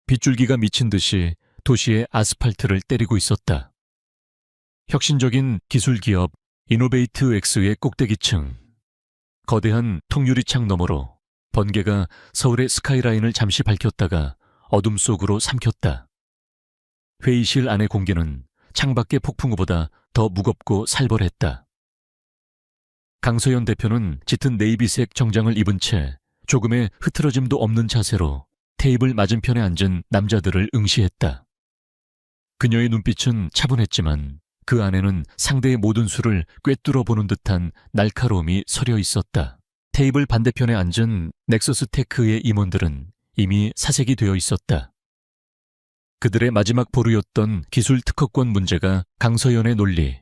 빗줄기가 미친 듯이 도시의 아스팔트를 때리고 있었다. 혁신적인 기술 기업 이노베이트 X의 꼭대기층. 거대한 통유리창 너머로 번개가 서울의 스카이라인을 잠시 밝혔다가 어둠 속으로 삼켰다. 회의실 안의 공기는 창밖의 폭풍우보다 더 무겁고 살벌했다. 강서연 대표는 짙은 네이비색 정장을 입은 채 조금의 흐트러짐도 없는 자세로 테이블 맞은편에 앉은 남자들을 응시했다. 그녀의 눈빛은 차분했지만 그 안에는 상대의 모든 수를 꿰뚫어 보는 듯한 날카로움이 서려 있었다. 테이블 반대편에 앉은 넥서스 테크의 임원들은 이미 사색이 되어 있었다. 그들의 마지막 보루였던 기술 특허권 문제가 강서연의 논리,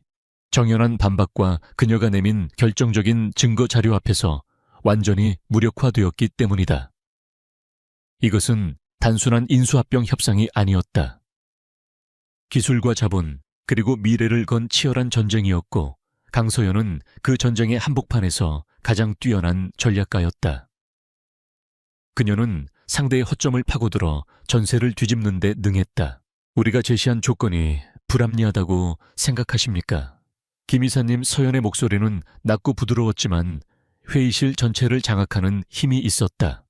정연한 반박과 그녀가 내민 결정적인 증거 자료 앞에서 완전히 무력화되었기 때문이다. 이것은 단순한 인수합병 협상이 아니었다. 기술과 자본, 그리고 미래를 건 치열한 전쟁이었고 강서연은 그 전쟁의 한복판에서 가장 뛰어난 전략가였다. 그녀는 상대의 허점을 파고들어 전세를 뒤집는 데 능했다. 우리가 제시한 조건이 불합리하다고 생각하십니까? 김 이사님 서연의 목소리는 낮고 부드러웠지만 회의실 전체를 장악하는 힘이 있었다.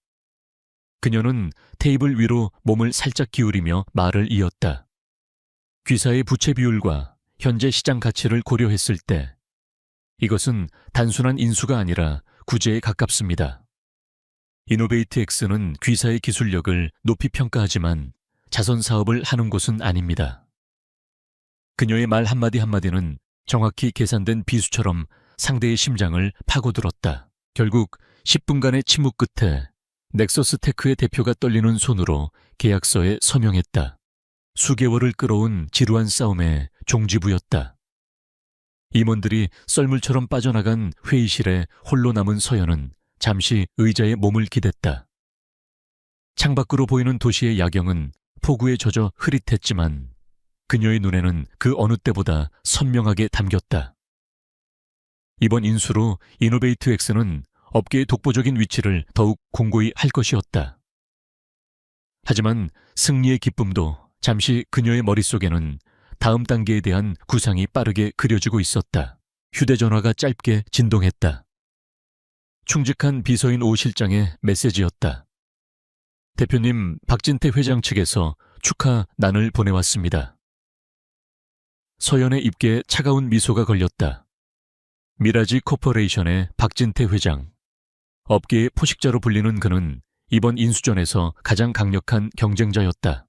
그녀는 테이블 위로 몸을 살짝 기울이며 말을 이었다. 귀사의 부채 비율과 현재 시장 가치를 고려했을 때 이것은 단순한 인수가 아니라 구제에 가깝습니다. 이노베이트 X는 귀사의 기술력을 높이 평가하지만 자선 사업을 하는 곳은 아닙니다. 그녀의 말 한마디 한마디는 정확히 계산된 비수처럼 상대의 심장을 파고들었다. 결국 10분간의 침묵 끝에 넥서스 테크의 대표가 떨리는 손으로 계약서에 서명했다. 수개월을 끌어온 지루한 싸움의 종지부였다. 임원들이 썰물처럼 빠져나간 회의실에 홀로 남은 서연은 잠시 의자에 몸을 기댔다. 창밖으로 보이는 도시의 야경은 폭우에 젖어 흐릿했지만 그녀의 눈에는 그 어느 때보다 선명하게 담겼다. 이번 인수로 이노베이트 X는 업계의 독보적인 위치를 더욱 공고히 할 것이었다. 하지만 승리의 기쁨도 잠시 그녀의 머릿속에는 다음 단계에 대한 구상이 빠르게 그려지고 있었다. 휴대전화가 짧게 진동했다. 충직한 비서인 오 실장의 메시지였다. 대표님, 박진태 회장 측에서 축하난을 보내왔습니다. 서연의 입계에 차가운 미소가 걸렸다. 미라지 코퍼레이션의 박진태 회장. 업계의 포식자로 불리는 그는 이번 인수전에서 가장 강력한 경쟁자였다.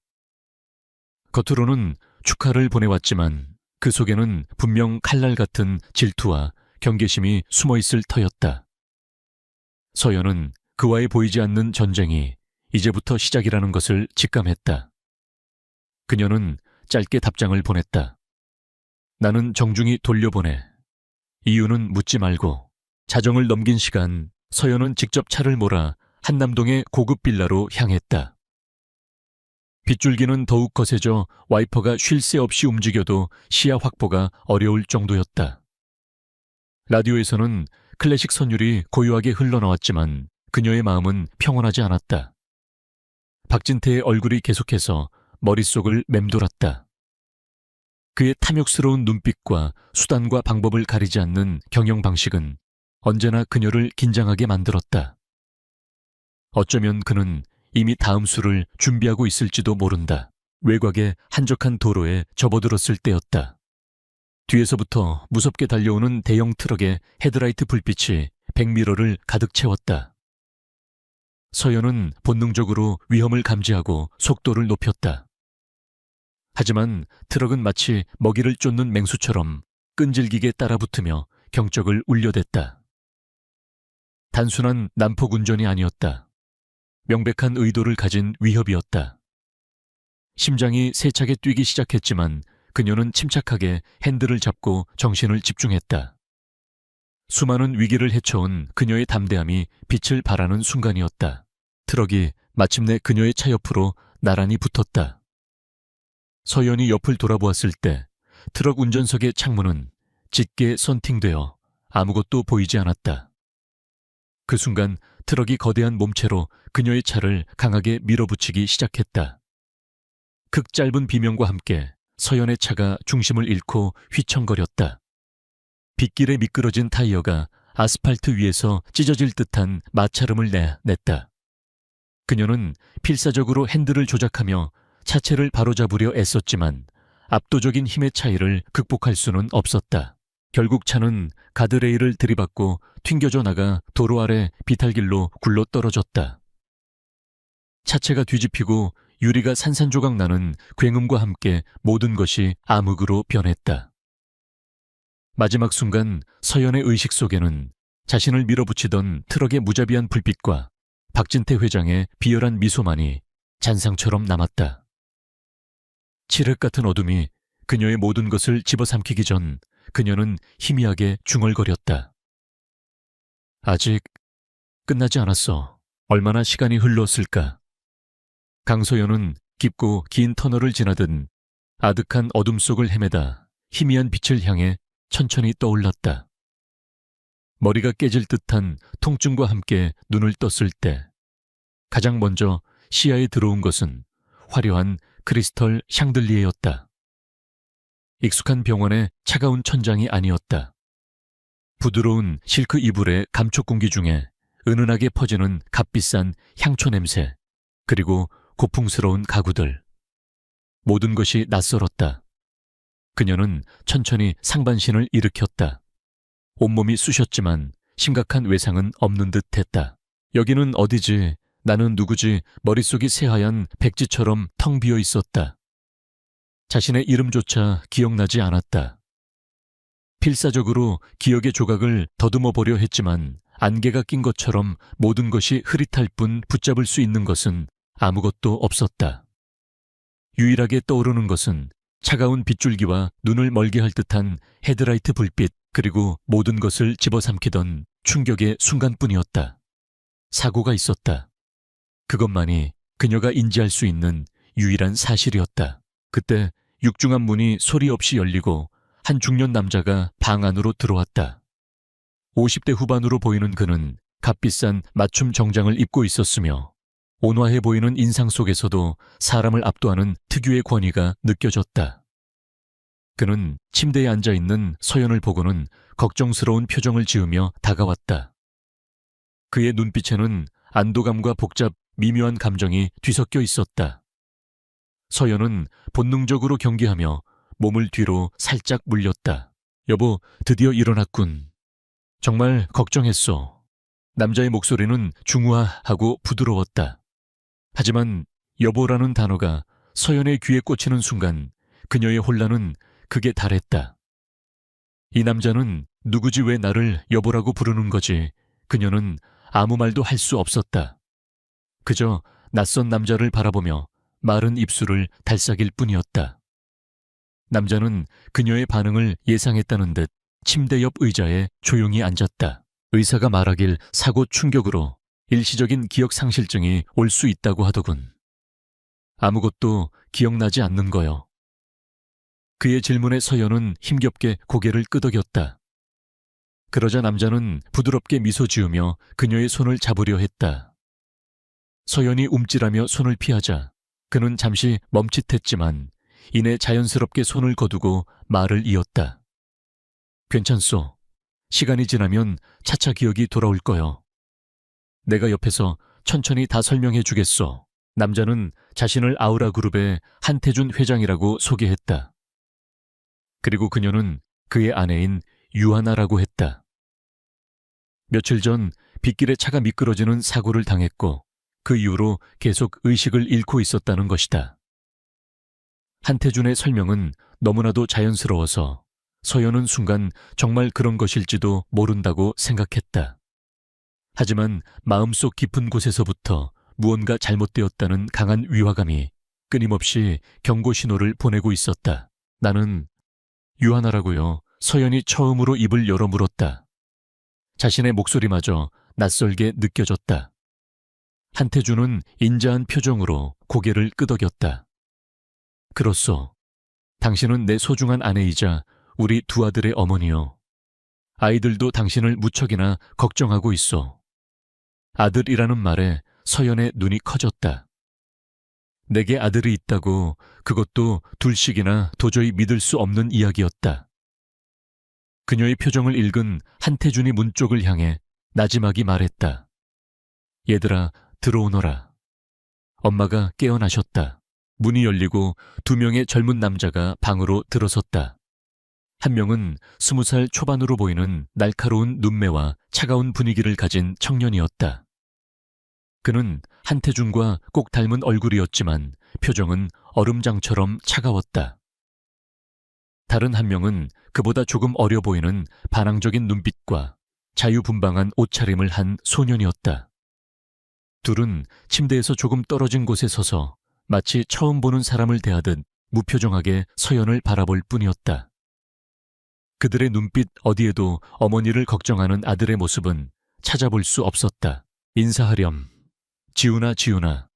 겉으로는 축하를 보내왔지만 그 속에는 분명 칼날 같은 질투와 경계심이 숨어있을 터였다. 서연은 그와의 보이지 않는 전쟁이 이제부터 시작이라는 것을 직감했다. 그녀는 짧게 답장을 보냈다. 나는 정중히 돌려보내. 이유는 묻지 말고. 자정을 넘긴 시간 서연은 직접 차를 몰아 한남동의 고급 빌라로 향했다. 빗줄기는 더욱 거세져 와이퍼가 쉴 새 없이 움직여도 시야 확보가 어려울 정도였다. 라디오에서는 클래식 선율이 고요하게 흘러나왔지만 그녀의 마음은 평온하지 않았다. 박진태의 얼굴이 계속해서 머릿속을 맴돌았다. 그의 탐욕스러운 눈빛과 수단과 방법을 가리지 않는 경영 방식은 언제나 그녀를 긴장하게 만들었다. 어쩌면 그는 이미 다음 수를 준비하고 있을지도 모른다. 외곽의 한적한 도로에 접어들었을 때였다. 뒤에서부터 무섭게 달려오는 대형 트럭의 헤드라이트 불빛이 백미러를 가득 채웠다. 서연은 본능적으로 위험을 감지하고 속도를 높였다. 하지만 트럭은 마치 먹이를 쫓는 맹수처럼 끈질기게 따라붙으며 경적을 울려댔다. 단순한 난폭 운전이 아니었다. 명백한 의도를 가진 위협이었다. 심장이 세차게 뛰기 시작했지만 그녀는 침착하게 핸들을 잡고 정신을 집중했다. 수많은 위기를 헤쳐온 그녀의 담대함이 빛을 발하는 순간이었다. 트럭이 마침내 그녀의 차 옆으로 나란히 붙었다. 서연이 옆을 돌아보았을 때 트럭 운전석의 창문은 짙게 선팅되어 아무것도 보이지 않았다. 그 순간 트럭이 거대한 몸체로 그녀의 차를 강하게 밀어붙이기 시작했다. 극짧은 비명과 함께 서연의 차가 중심을 잃고 휘청거렸다. 빗길에 미끄러진 타이어가 아스팔트 위에서 찢어질 듯한 마찰음을 냈다. 그녀는 필사적으로 핸들을 조작하며 차체를 바로잡으려 애썼지만 압도적인 힘의 차이를 극복할 수는 없었다. 결국 차는 가드레일을 들이받고 튕겨져 나가 도로 아래 비탈길로 굴러 떨어졌다. 차체가 뒤집히고 유리가 산산조각 나는 굉음과 함께 모든 것이 암흑으로 변했다. 마지막 순간 서연의 의식 속에는 자신을 밀어붙이던 트럭의 무자비한 불빛과 박진태 회장의 비열한 미소만이 잔상처럼 남았다. 칠흑 같은 어둠이 그녀의 모든 것을 집어삼키기 전 그녀는 희미하게 중얼거렸다. 아직 끝나지 않았어. 얼마나 시간이 흘렀을까. 강소연은 깊고 긴 터널을 지나든 아득한 어둠 속을 헤매다 희미한 빛을 향해 천천히 떠올랐다. 머리가 깨질 듯한 통증과 함께 눈을 떴을 때 가장 먼저 시야에 들어온 것은 화려한 크리스털 샹들리에였다. 익숙한 병원의 차가운 천장이 아니었다. 부드러운 실크 이불의 감촉 공기 중에 은은하게 퍼지는 값비싼 향초 냄새, 그리고 고풍스러운 가구들. 모든 것이 낯설었다. 그녀는 천천히 상반신을 일으켰다. 온몸이 쑤셨지만 심각한 외상은 없는 듯 했다. 여기는 어디지? 나는 누구지? 머릿속이 새하얀 백지처럼 텅 비어 있었다. 자신의 이름조차 기억나지 않았다. 필사적으로 기억의 조각을 더듬어 보려 했지만 안개가 낀 것처럼 모든 것이 흐릿할 뿐 붙잡을 수 있는 것은 아무것도 없었다. 유일하게 떠오르는 것은 차가운 빗줄기와 눈을 멀게 할 듯한 헤드라이트 불빛, 그리고 모든 것을 집어삼키던 충격의 순간뿐이었다. 사고가 있었다. 그것만이 그녀가 인지할 수 있는 유일한 사실이었다. 그때 육중한 문이 소리 없이 열리고 한 중년 남자가 방 안으로 들어왔다. 50대 후반으로 보이는 그는 값비싼 맞춤 정장을 입고 있었으며 온화해 보이는 인상 속에서도 사람을 압도하는 특유의 권위가 느껴졌다. 그는 침대에 앉아있는 서연을 보고는 걱정스러운 표정을 지으며 다가왔다. 그의 눈빛에는 안도감과 복잡, 미묘한 감정이 뒤섞여 있었다. 서연은 본능적으로 경계하며 몸을 뒤로 살짝 물렸다. 여보, 드디어 일어났군. 정말 걱정했어. 남자의 목소리는 중후하고 부드러웠다. 하지만 여보라는 단어가 서연의 귀에 꽂히는 순간 그녀의 혼란은 극에 달했다. 이 남자는 누구지, 왜 나를 여보라고 부르는 거지? 그녀는 아무 말도 할 수 없었다. 그저 낯선 남자를 바라보며 마른 입술을 달싹일 뿐이었다. 남자는 그녀의 반응을 예상했다는 듯 침대 옆 의자에 조용히 앉았다. 의사가 말하길 사고 충격으로 일시적인 기억 상실증이 올 수 있다고 하더군. 아무것도 기억나지 않는 거요. 그의 질문에 서연은 힘겹게 고개를 끄덕였다. 그러자 남자는 부드럽게 미소 지으며 그녀의 손을 잡으려 했다. 서연이 움찔하며 손을 피하자 그는 잠시 멈칫했지만 이내 자연스럽게 손을 거두고 말을 이었다. 괜찮소. 시간이 지나면 차차 기억이 돌아올 거요. 내가 옆에서 천천히 다 설명해 주겠소. 남자는 자신을 아우라 그룹의 한태준 회장이라고 소개했다. 그리고 그녀는 그의 아내인 유하나라고 했다. 며칠 전 빗길에 차가 미끄러지는 사고를 당했고 그 이후로 계속 의식을 잃고 있었다는 것이다. 한태준의 설명은 너무나도 자연스러워서 서연은 순간 정말 그런 것일지도 모른다고 생각했다. 하지만 마음속 깊은 곳에서부터 무언가 잘못되었다는 강한 위화감이 끊임없이 경고 신호를 보내고 있었다. 나는 유하나라고요. 서연이 처음으로 입을 열어 물었다. 자신의 목소리마저 낯설게 느껴졌다. 한태준은 인자한 표정으로 고개를 끄덕였다. 그렇소. 당신은 내 소중한 아내이자 우리 두 아들의 어머니요. 아이들도 당신을 무척이나 걱정하고 있어. 아들이라는 말에 서연의 눈이 커졌다. 내게 아들이 있다고, 그것도 둘씩이나 도저히 믿을 수 없는 이야기였다. 그녀의 표정을 읽은 한태준이 문 쪽을 향해 나지막이 말했다. 얘들아, 들어오너라. 엄마가 깨어나셨다. 문이 열리고 2명의 젊은 남자가 방으로 들어섰다. 한 명은 20살 초반으로 보이는 날카로운 눈매와 차가운 분위기를 가진 청년이었다. 그는 한태준과 꼭 닮은 얼굴이었지만 표정은 얼음장처럼 차가웠다. 다른 한 명은 그보다 조금 어려 보이는 반항적인 눈빛과 자유분방한 옷차림을 한 소년이었다. 둘은 침대에서 조금 떨어진 곳에 서서 마치 처음 보는 사람을 대하듯 무표정하게 서연을 바라볼 뿐이었다. 그들의 눈빛 어디에도 어머니를 걱정하는 아들의 모습은 찾아볼 수 없었다. 인사하렴. 지훈아.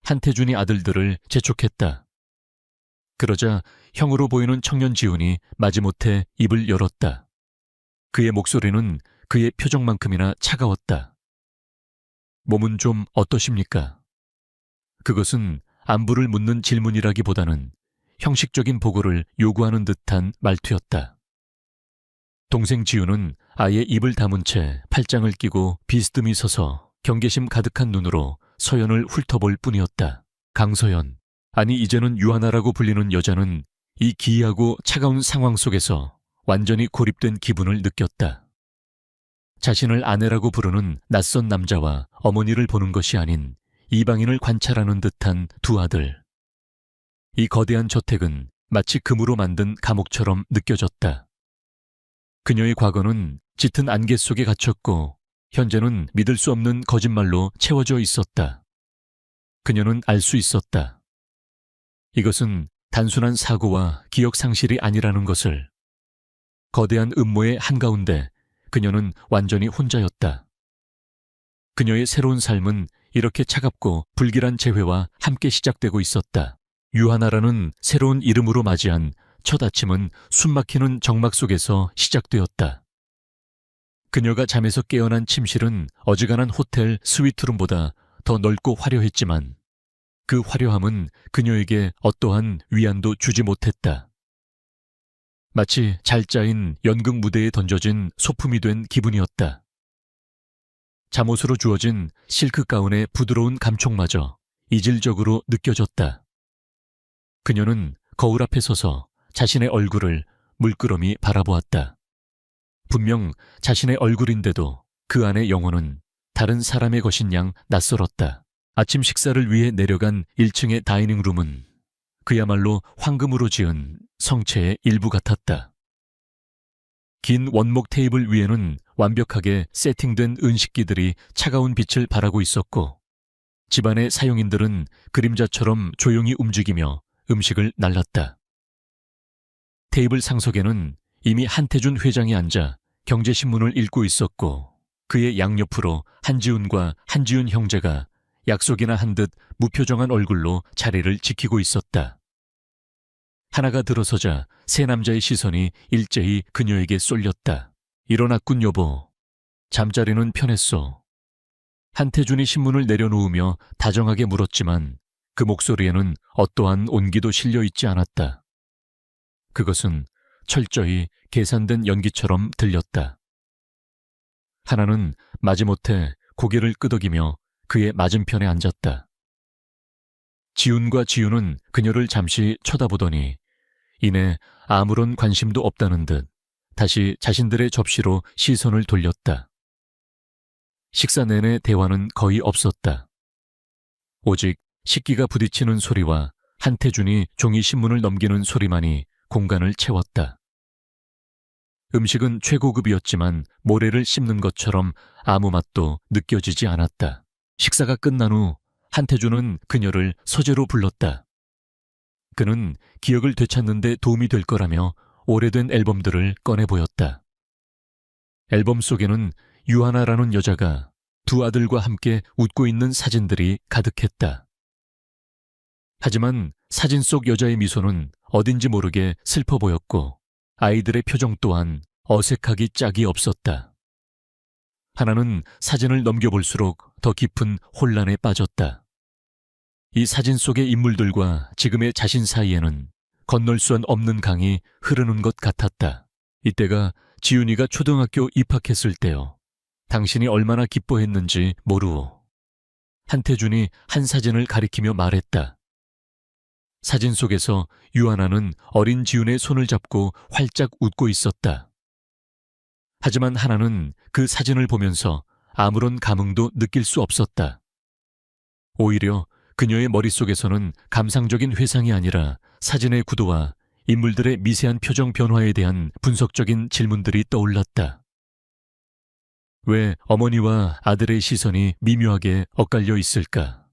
한태준이 아들들을 재촉했다. 그러자 형으로 보이는 청년 지훈이 마지못해 입을 열었다. 그의 목소리는 그의 표정만큼이나 차가웠다. 몸은 좀 어떠십니까? 그것은 안부를 묻는 질문이라기보다는 형식적인 보고를 요구하는 듯한 말투였다. 동생 지훈은 아예 입을 다문 채 팔짱을 끼고 비스듬히 서서 경계심 가득한 눈으로 서연을 훑어볼 뿐이었다. 강서연, 아니 이제는 유하나라고 불리는 여자는 이 기이하고 차가운 상황 속에서 완전히 고립된 기분을 느꼈다. 자신을 아내라고 부르는 낯선 남자와 어머니를 보는 것이 아닌 이방인을 관찰하는 듯한 두 아들. 이 거대한 저택은 마치 금으로 만든 감옥처럼 느껴졌다. 그녀의 과거는 짙은 안개 속에 갇혔고 현재는 믿을 수 없는 거짓말로 채워져 있었다. 그녀는 알 수 있었다. 이것은 단순한 사고와 기억 상실이 아니라는 것을. 거대한 음모의 한가운데 그녀는 완전히 혼자였다. 그녀의 새로운 삶은 이렇게 차갑고 불길한 재회와 함께 시작되고 있었다. 유하나라는 새로운 이름으로 맞이한 첫 아침은 숨막히는 정막 속에서 시작되었다. 그녀가 잠에서 깨어난 침실은 어지간한 호텔 스위트룸보다 더 넓고 화려했지만 그 화려함은 그녀에게 어떠한 위안도 주지 못했다. 마치 잘 짜인 연극 무대에 던져진 소품이 된 기분이었다. 잠옷으로 주어진 실크 가운의 부드러운 감촉마저 이질적으로 느껴졌다. 그녀는 거울 앞에 서서 자신의 얼굴을 물끄러미 바라보았다. 분명 자신의 얼굴인데도 그 안의 영혼은 다른 사람의 것인 양 낯설었다. 아침 식사를 위해 내려간 1층의 다이닝룸은 그야말로 황금으로 지은 성체의 일부 같았다. 긴 원목 테이블 위에는 완벽하게 세팅된 은식기들이 차가운 빛을 발하고 있었고 집안의 사용인들은 그림자처럼 조용히 움직이며 음식을 날랐다. 테이블 상석에는 이미 한태준 회장이 앉아 경제신문을 읽고 있었고 그의 양옆으로 한지훈과 한지훈 형제가 약속이나 한 듯 무표정한 얼굴로 자리를 지키고 있었다. 하나가 들어서자 세 남자의 시선이 일제히 그녀에게 쏠렸다. 일어났군 여보. 잠자리는 편했소. 한태준이 신문을 내려놓으며 다정하게 물었지만 그 목소리에는 어떠한 온기도 실려 있지 않았다. 그것은 철저히 계산된 연기처럼 들렸다. 하나는 마지못해 고개를 끄덕이며 그의 맞은편에 앉았다. 지훈과 지훈은 그녀를 잠시 쳐다보더니 이내 아무런 관심도 없다는 듯 다시 자신들의 접시로 시선을 돌렸다. 식사 내내 대화는 거의 없었다. 오직 식기가 부딪히는 소리와 한태준이 종이 신문을 넘기는 소리만이 공간을 채웠다. 음식은 최고급이었지만 모래를 씹는 것처럼 아무 맛도 느껴지지 않았다. 식사가 끝난 후 한태준은 그녀를 서재로 불렀다. 그는 기억을 되찾는 데 도움이 될 거라며 오래된 앨범들을 꺼내 보였다. 앨범 속에는 유하나라는 여자가 두 아들과 함께 웃고 있는 사진들이 가득했다. 하지만 사진 속 여자의 미소는 어딘지 모르게 슬퍼 보였고 아이들의 표정 또한 어색하기 짝이 없었다. 하나는 사진을 넘겨볼수록 더 깊은 혼란에 빠졌다. 이 사진 속의 인물들과 지금의 자신 사이에는 건널 수 없는 강이 흐르는 것 같았다. 이때가 지훈이가 초등학교 입학했을 때요. 당신이 얼마나 기뻐했는지 모르오. 한태준이 한 사진을 가리키며 말했다. 사진 속에서 유하나는 어린 지훈의 손을 잡고 활짝 웃고 있었다. 하지만 하나는 그 사진을 보면서 아무런 감흥도 느낄 수 없었다. 오히려 그녀의 머릿속에서는 감상적인 회상이 아니라 사진의 구도와 인물들의 미세한 표정 변화에 대한 분석적인 질문들이 떠올랐다. 왜 어머니와 아들의 시선이 미묘하게 엇갈려 있을까?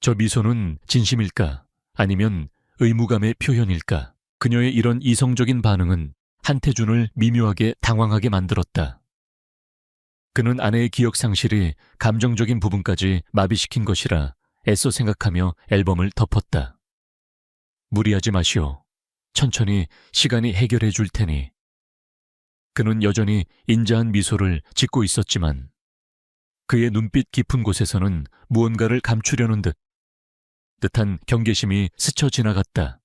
저 미소는 진심일까? 아니면 의무감의 표현일까? 그녀의 이런 이성적인 반응은 한태준을 미묘하게 당황하게 만들었다. 그는 아내의 기억 상실이 감정적인 부분까지 마비시킨 것이라 애써 생각하며 앨범을 덮었다. 무리하지 마시오. 천천히 시간이 해결해 줄 테니. 그는 여전히 인자한 미소를 짓고 있었지만 그의 눈빛 깊은 곳에서는 무언가를 감추려는 듯한 경계심이 스쳐 지나갔다.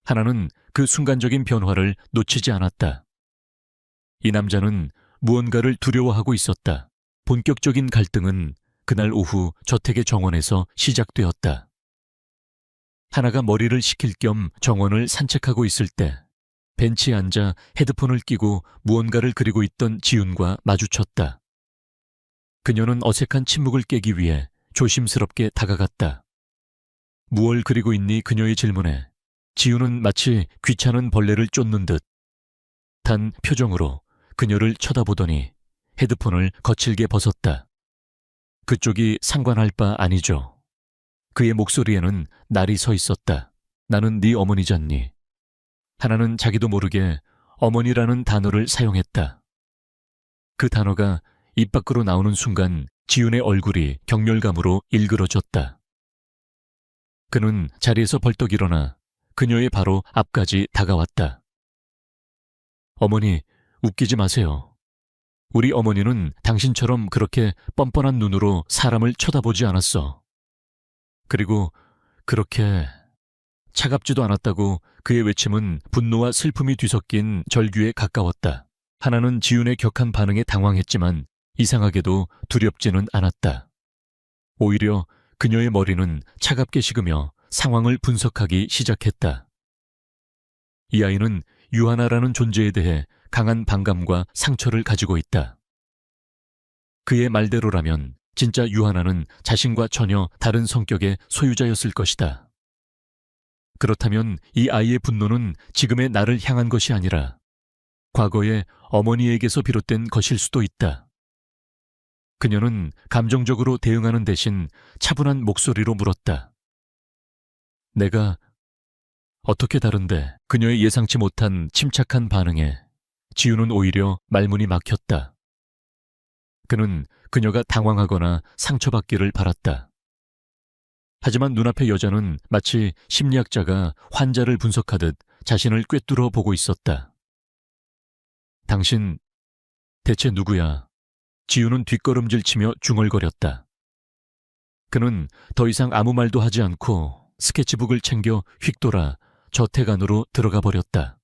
하나는 그 순간적인 변화를 놓치지 않았다. 이 남자는 무언가를 두려워하고 있었다. 본격적인 갈등은 그날 오후 저택의 정원에서 시작되었다. 하나가 머리를 식힐 겸 정원을 산책하고 있을 때 벤치에 앉아 헤드폰을 끼고 무언가를 그리고 있던 지훈과 마주쳤다. 그녀는 어색한 침묵을 깨기 위해 조심스럽게 다가갔다. 무얼 그리고 있니? 그녀의 질문에 지훈은 마치 귀찮은 벌레를 쫓는 듯한 표정으로 그녀를 쳐다보더니 헤드폰을 거칠게 벗었다. 그쪽이 상관할 바 아니죠. 그의 목소리에는 날이 서 있었다. 나는 네 어머니잖니. 하나는 자기도 모르게 어머니라는 단어를 사용했다. 그 단어가 입 밖으로 나오는 순간 지훈의 얼굴이 격렬감으로 일그러졌다. 그는 자리에서 벌떡 일어나 그녀의 바로 앞까지 다가왔다. 어머니, 웃기지 마세요. 우리 어머니는 당신처럼 그렇게 뻔뻔한 눈으로 사람을 쳐다보지 않았어. 그리고 그렇게 차갑지도 않았다고. 그의 외침은 분노와 슬픔이 뒤섞인 절규에 가까웠다. 하나는 지훈의 격한 반응에 당황했지만 이상하게도 두렵지는 않았다. 오히려 그녀의 머리는 차갑게 식으며 상황을 분석하기 시작했다. 이 아이는 유하나라는 존재에 대해 강한 반감과 상처를 가지고 있다. 그의 말대로라면 진짜 유하나는 자신과 전혀 다른 성격의 소유자였을 것이다. 그렇다면 이 아이의 분노는 지금의 나를 향한 것이 아니라 과거의 어머니에게서 비롯된 것일 수도 있다. 그녀는 감정적으로 대응하는 대신 차분한 목소리로 물었다. 내가 어떻게 다른데? 그녀의 예상치 못한 침착한 반응에 지훈은 오히려 말문이 막혔다. 그는 그녀가 당황하거나 상처받기를 바랐다. 하지만 눈앞의 여자는 마치 심리학자가 환자를 분석하듯 자신을 꿰뚫어 보고 있었다. 당신 대체 누구야? 지훈은 뒷걸음질 치며 중얼거렸다. 그는 더 이상 아무 말도 하지 않고 스케치북을 챙겨 휙 돌아 저택 안으로 들어가 버렸다.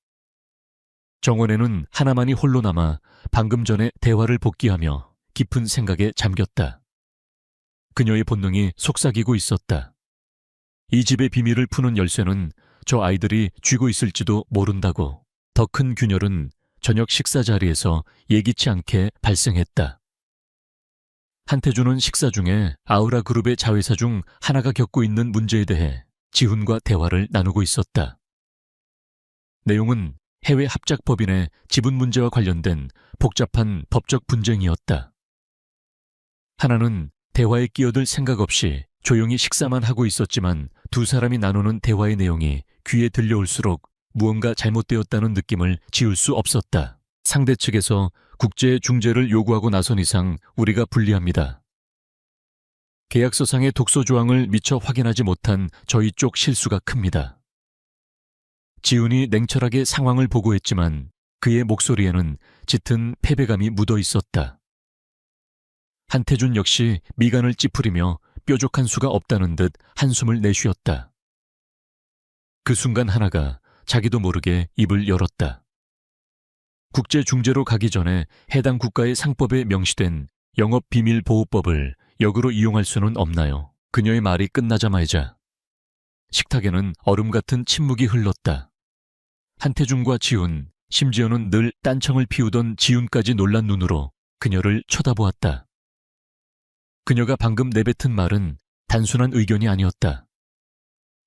정원에는 하나만이 홀로 남아 방금 전에 대화를 복귀하며 깊은 생각에 잠겼다. 그녀의 본능이 속삭이고 있었다. 이 집의 비밀을 푸는 열쇠는 저 아이들이 쥐고 있을지도 모른다고. 더 큰 균열은 저녁 식사 자리에서 예기치 않게 발생했다. 한태준은 식사 중에 아우라 그룹의 자회사 중 하나가 겪고 있는 문제에 대해 지훈과 대화를 나누고 있었다. 내용은 해외 합작법인의 지분 문제와 관련된 복잡한 법적 분쟁이었다. 하나는 대화에 끼어들 생각 없이 조용히 식사만 하고 있었지만 두 사람이 나누는 대화의 내용이 귀에 들려올수록 무언가 잘못되었다는 느낌을 지울 수 없었다. 상대 측에서 국제 중재를 요구하고 나선 이상 우리가 불리합니다. 계약서상의 독소 조항을 미처 확인하지 못한 저희 쪽 실수가 큽니다. 지훈이 냉철하게 상황을 보고했지만 그의 목소리에는 짙은 패배감이 묻어 있었다. 한태준 역시 미간을 찌푸리며 뾰족한 수가 없다는 듯 한숨을 내쉬었다. 그 순간 하나가 자기도 모르게 입을 열었다. 국제중재로 가기 전에 해당 국가의 상법에 명시된 영업비밀보호법을 역으로 이용할 수는 없나요? 그녀의 말이 끝나자마자 식탁에는 얼음 같은 침묵이 흘렀다. 한태중과 지훈, 심지어는 늘 딴청을 피우던 지훈까지 놀란 눈으로 그녀를 쳐다보았다. 그녀가 방금 내뱉은 말은 단순한 의견이 아니었다.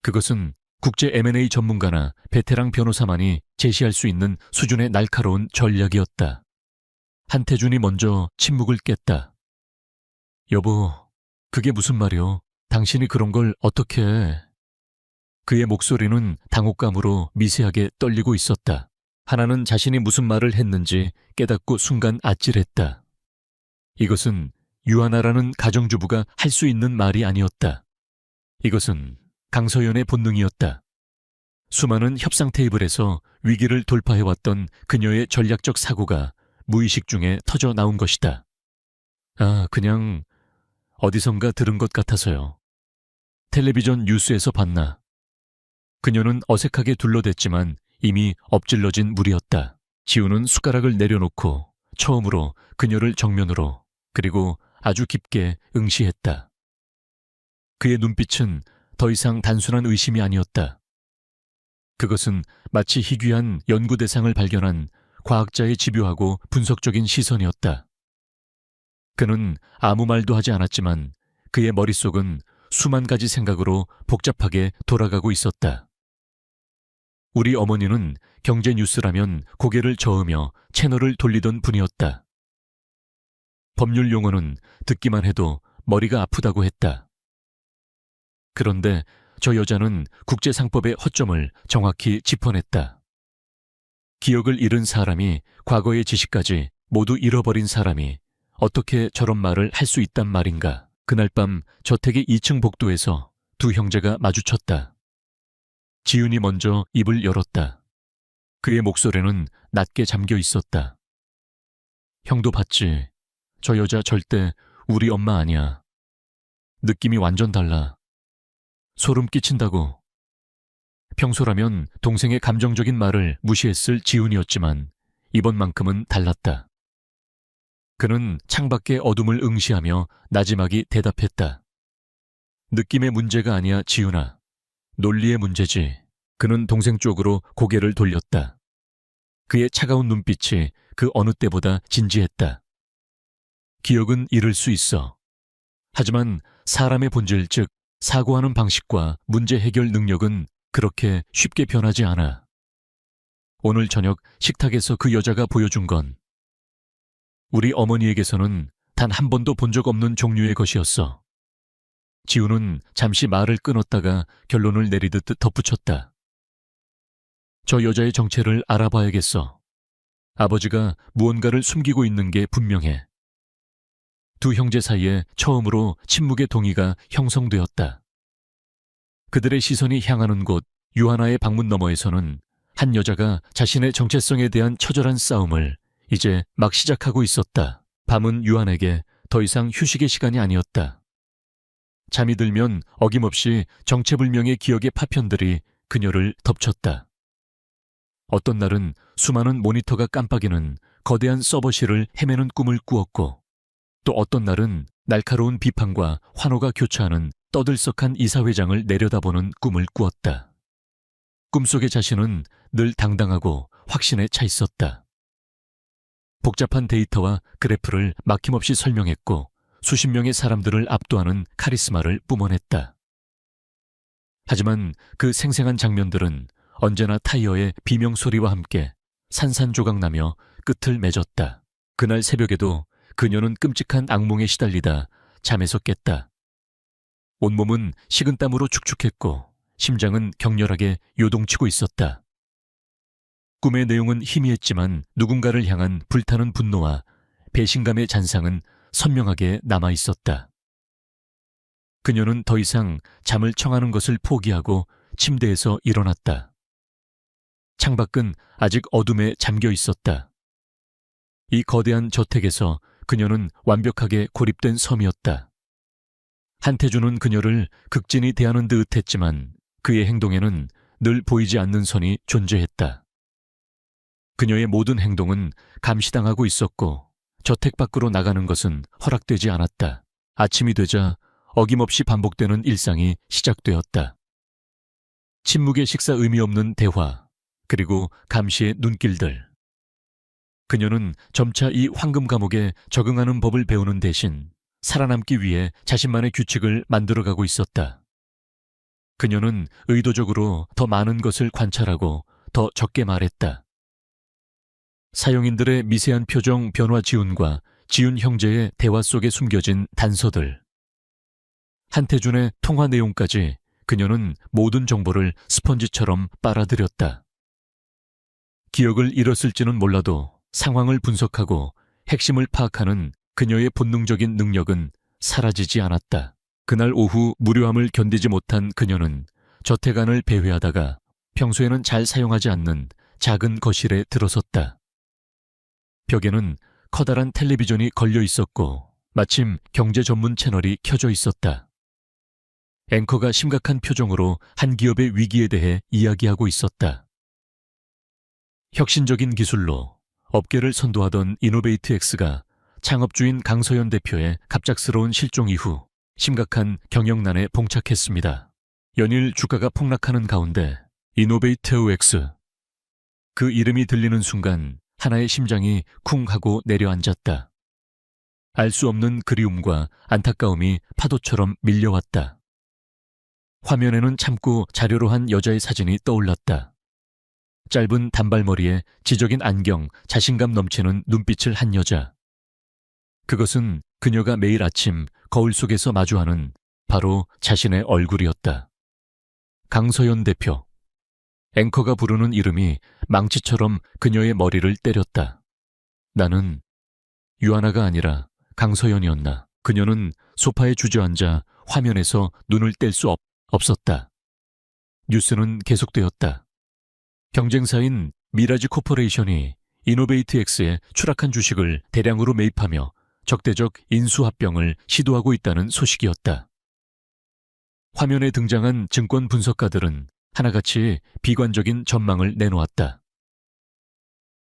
그것은 국제 M&A 전문가나 베테랑 변호사만이 제시할 수 있는 수준의 날카로운 전략이었다. 한태준이 먼저 침묵을 깼다. 여보, 그게 무슨 말이오? 당신이 그런 걸 어떻게 해? 그의 목소리는 당혹감으로 미세하게 떨리고 있었다. 하나는 자신이 무슨 말을 했는지 깨닫고 순간 아찔했다. 이것은 유하나라는 가정주부가 할 수 있는 말이 아니었다. 이것은 강서연의 본능이었다. 수많은 협상 테이블에서 위기를 돌파해왔던 그녀의 전략적 사고가 무의식 중에 터져 나온 것이다. 그냥 어디선가 들은 것 같아서요. 텔레비전 뉴스에서 봤나. 그녀는 어색하게 둘러댔지만 이미 엎질러진 물이었다. 지우는 숟가락을 내려놓고 처음으로 그녀를 정면으로 그리고 아주 깊게 응시했다. 그의 눈빛은 더 이상 단순한 의심이 아니었다. 그것은 마치 희귀한 연구 대상을 발견한 과학자의 집요하고 분석적인 시선이었다. 그는 아무 말도 하지 않았지만 그의 머릿속은 수만 가지 생각으로 복잡하게 돌아가고 있었다. 우리 어머니는 경제 뉴스라면 고개를 저으며 채널을 돌리던 분이었다. 법률 용어는 듣기만 해도 머리가 아프다고 했다. 그런데 저 여자는 국제상법의 허점을 정확히 짚어냈다. 기억을 잃은 사람이 과거의 지식까지 모두 잃어버린 사람이 어떻게 저런 말을 할 수 있단 말인가. 그날 밤 저택의 2층 복도에서 두 형제가 마주쳤다. 지훈이 먼저 입을 열었다. 그의 목소리는 낮게 잠겨 있었다. 형도 봤지. 저 여자 절대 우리 엄마 아니야. 느낌이 완전 달라. 소름 끼친다고. 평소라면 동생의 감정적인 말을 무시했을 지훈이었지만 이번만큼은 달랐다. 그는 창밖의 어둠을 응시하며 나지막이 대답했다. 느낌의 문제가 아니야, 지훈아. 논리의 문제지. 그는 동생 쪽으로 고개를 돌렸다. 그의 차가운 눈빛이 그 어느 때보다 진지했다. 기억은 잃을 수 있어. 하지만 사람의 본질, 즉 사고하는 방식과 문제 해결 능력은 그렇게 쉽게 변하지 않아. 오늘 저녁 식탁에서 그 여자가 보여준 건 우리 어머니에게서는 단 한 번도 본 적 없는 종류의 것이었어. 지우는 잠시 말을 끊었다가 결론을 내리듯 덧붙였다. 저 여자의 정체를 알아봐야겠어. 아버지가 무언가를 숨기고 있는 게 분명해. 두 형제 사이에 처음으로 침묵의 동의가 형성되었다. 그들의 시선이 향하는 곳 유하나의 방문 너머에서는 한 여자가 자신의 정체성에 대한 처절한 싸움을 이제 막 시작하고 있었다. 밤은 유한에게 더 이상 휴식의 시간이 아니었다. 잠이 들면 어김없이 정체불명의 기억의 파편들이 그녀를 덮쳤다. 어떤 날은 수많은 모니터가 깜빡이는 거대한 서버실을 헤매는 꿈을 꾸었고 또 어떤 날은 날카로운 비판과 환호가 교차하는 떠들썩한 이사회장을 내려다보는 꿈을 꾸었다. 꿈속의 자신은 늘 당당하고 확신에 차 있었다. 복잡한 데이터와 그래프를 막힘없이 설명했고 수십 명의 사람들을 압도하는 카리스마를 뿜어냈다. 하지만 그 생생한 장면들은 언제나 타이어의 비명소리와 함께 산산조각나며 끝을 맺었다. 그날 새벽에도 그녀는 끔찍한 악몽에 시달리다 잠에서 깼다. 온몸은 식은땀으로 축축했고 심장은 격렬하게 요동치고 있었다. 꿈의 내용은 희미했지만 누군가를 향한 불타는 분노와 배신감의 잔상은 선명하게 남아있었다. 그녀는 더 이상 잠을 청하는 것을 포기하고 침대에서 일어났다. 창밖은 아직 어둠에 잠겨 있었다. 이 거대한 저택에서 그녀는 완벽하게 고립된 섬이었다. 한태준은 그녀를 극진히 대하는 듯 했지만 그의 행동에는 늘 보이지 않는 선이 존재했다. 그녀의 모든 행동은 감시당하고 있었고 저택 밖으로 나가는 것은 허락되지 않았다. 아침이 되자 어김없이 반복되는 일상이 시작되었다. 침묵의 식사 의미 없는 대화, 그리고 감시의 눈길들. 그녀는 점차 이 황금 감옥에 적응하는 법을 배우는 대신 살아남기 위해 자신만의 규칙을 만들어가고 있었다. 그녀는 의도적으로 더 많은 것을 관찰하고 더 적게 말했다. 사용인들의 미세한 표정 변화 지훈과 지훈 형제의 대화 속에 숨겨진 단서들. 한태준의 통화 내용까지 그녀는 모든 정보를 스펀지처럼 빨아들였다. 기억을 잃었을지는 몰라도 상황을 분석하고 핵심을 파악하는 그녀의 본능적인 능력은 사라지지 않았다. 그날 오후 무료함을 견디지 못한 그녀는 저택 안을 배회하다가 평소에는 잘 사용하지 않는 작은 거실에 들어섰다. 벽에는 커다란 텔레비전이 걸려 있었고 마침 경제 전문 채널이 켜져 있었다. 앵커가 심각한 표정으로 한 기업의 위기에 대해 이야기하고 있었다. 혁신적인 기술로 업계를 선도하던 이노베이트엑스가 창업주인 강서연 대표의 갑작스러운 실종 이후 심각한 경영난에 봉착했습니다. 연일 주가가 폭락하는 가운데 이노베이트엑스, 그 이름이 들리는 순간 하나의 심장이 쿵 하고 내려앉았다. 알 수 없는 그리움과 안타까움이 파도처럼 밀려왔다. 화면에는 참고 자료로 한 여자의 사진이 떠올랐다. 짧은 단발머리에 지적인 안경, 자신감 넘치는 눈빛을 한 여자. 그것은 그녀가 매일 아침 거울 속에서 마주하는 바로 자신의 얼굴이었다. 강서연 대표. 앵커가 부르는 이름이 망치처럼 그녀의 머리를 때렸다. 나는 유아나가 아니라 강서연이었나. 그녀는 소파에 주저앉아 화면에서 눈을 뗄 수 없었다. 뉴스는 계속되었다. 경쟁사인 미라지 코퍼레이션이 이노베이트엑스의 추락한 주식을 대량으로 매입하며 적대적 인수합병을 시도하고 있다는 소식이었다. 화면에 등장한 증권 분석가들은 하나같이 비관적인 전망을 내놓았다.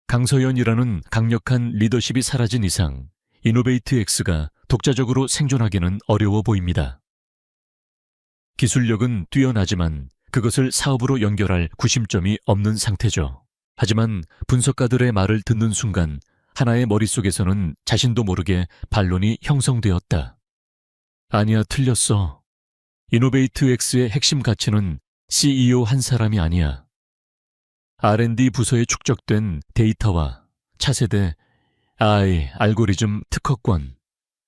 강서연이라는 강력한 리더십이 사라진 이상 이노베이트엑스가 독자적으로 생존하기는 어려워 보입니다. 기술력은 뛰어나지만 그것을 사업으로 연결할 구심점이 없는 상태죠. 하지만 분석가들의 말을 듣는 순간 하나의 머릿속에서는 자신도 모르게 반론이 형성되었다. 아니야, 틀렸어. 이노베이트엑스의 핵심 가치는 CEO 한 사람이 아니야. R&D 부서에 축적된 데이터와 차세대 AI, 알고리즘, 특허권.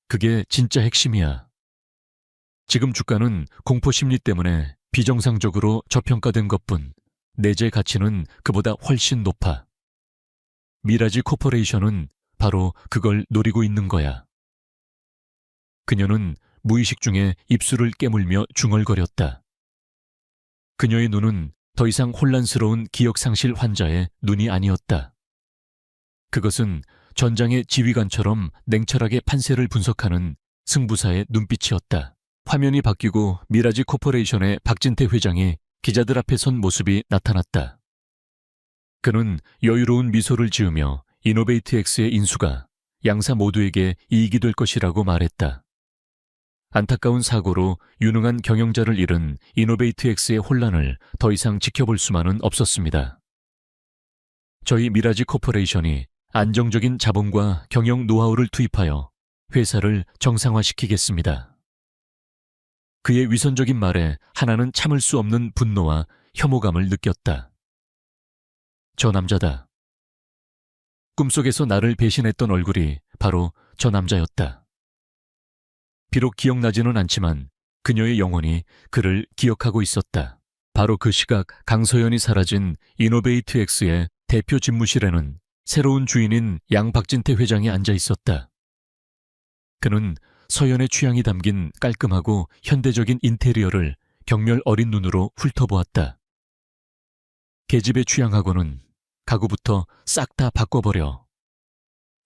그게 진짜 핵심이야. 지금 주가는 공포심리 때문에 비정상적으로 저평가된 것뿐 내재 가치는 그보다 훨씬 높아. 미라지 코퍼레이션은 바로 그걸 노리고 있는 거야. 그녀는 무의식 중에 입술을 깨물며 중얼거렸다. 그녀의 눈은 더 이상 혼란스러운 기억상실 환자의 눈이 아니었다. 그것은 전장의 지휘관처럼 냉철하게 판세를 분석하는 승부사의 눈빛이었다. 화면이 바뀌고 미라지 코퍼레이션의 박진태 회장이 기자들 앞에 선 모습이 나타났다. 그는 여유로운 미소를 지으며 이노베이트엑스의 인수가 양사 모두에게 이익이 될 것이라고 말했다. 안타까운 사고로 유능한 경영자를 잃은 이노베이트엑스의 혼란을 더 이상 지켜볼 수만은 없었습니다. 저희 미라지 코퍼레이션이 안정적인 자본과 경영 노하우를 투입하여 회사를 정상화시키겠습니다. 그의 위선적인 말에 하나는 참을 수 없는 분노와 혐오감을 느꼈다. 저 남자다. 꿈속에서 나를 배신했던 얼굴이 바로 저 남자였다. 비록 기억나지는 않지만 그녀의 영혼이 그를 기억하고 있었다. 바로 그 시각 강서연이 사라진 이노베이트엑스의 대표 집무실에는 새로운 주인인 양박진태 회장이 앉아 있었다. 그는 서연의 취향이 담긴 깔끔하고 현대적인 인테리어를 경멸 어린 눈으로 훑어보았다. 계집의 취향하고는 가구부터 싹 다 바꿔버려.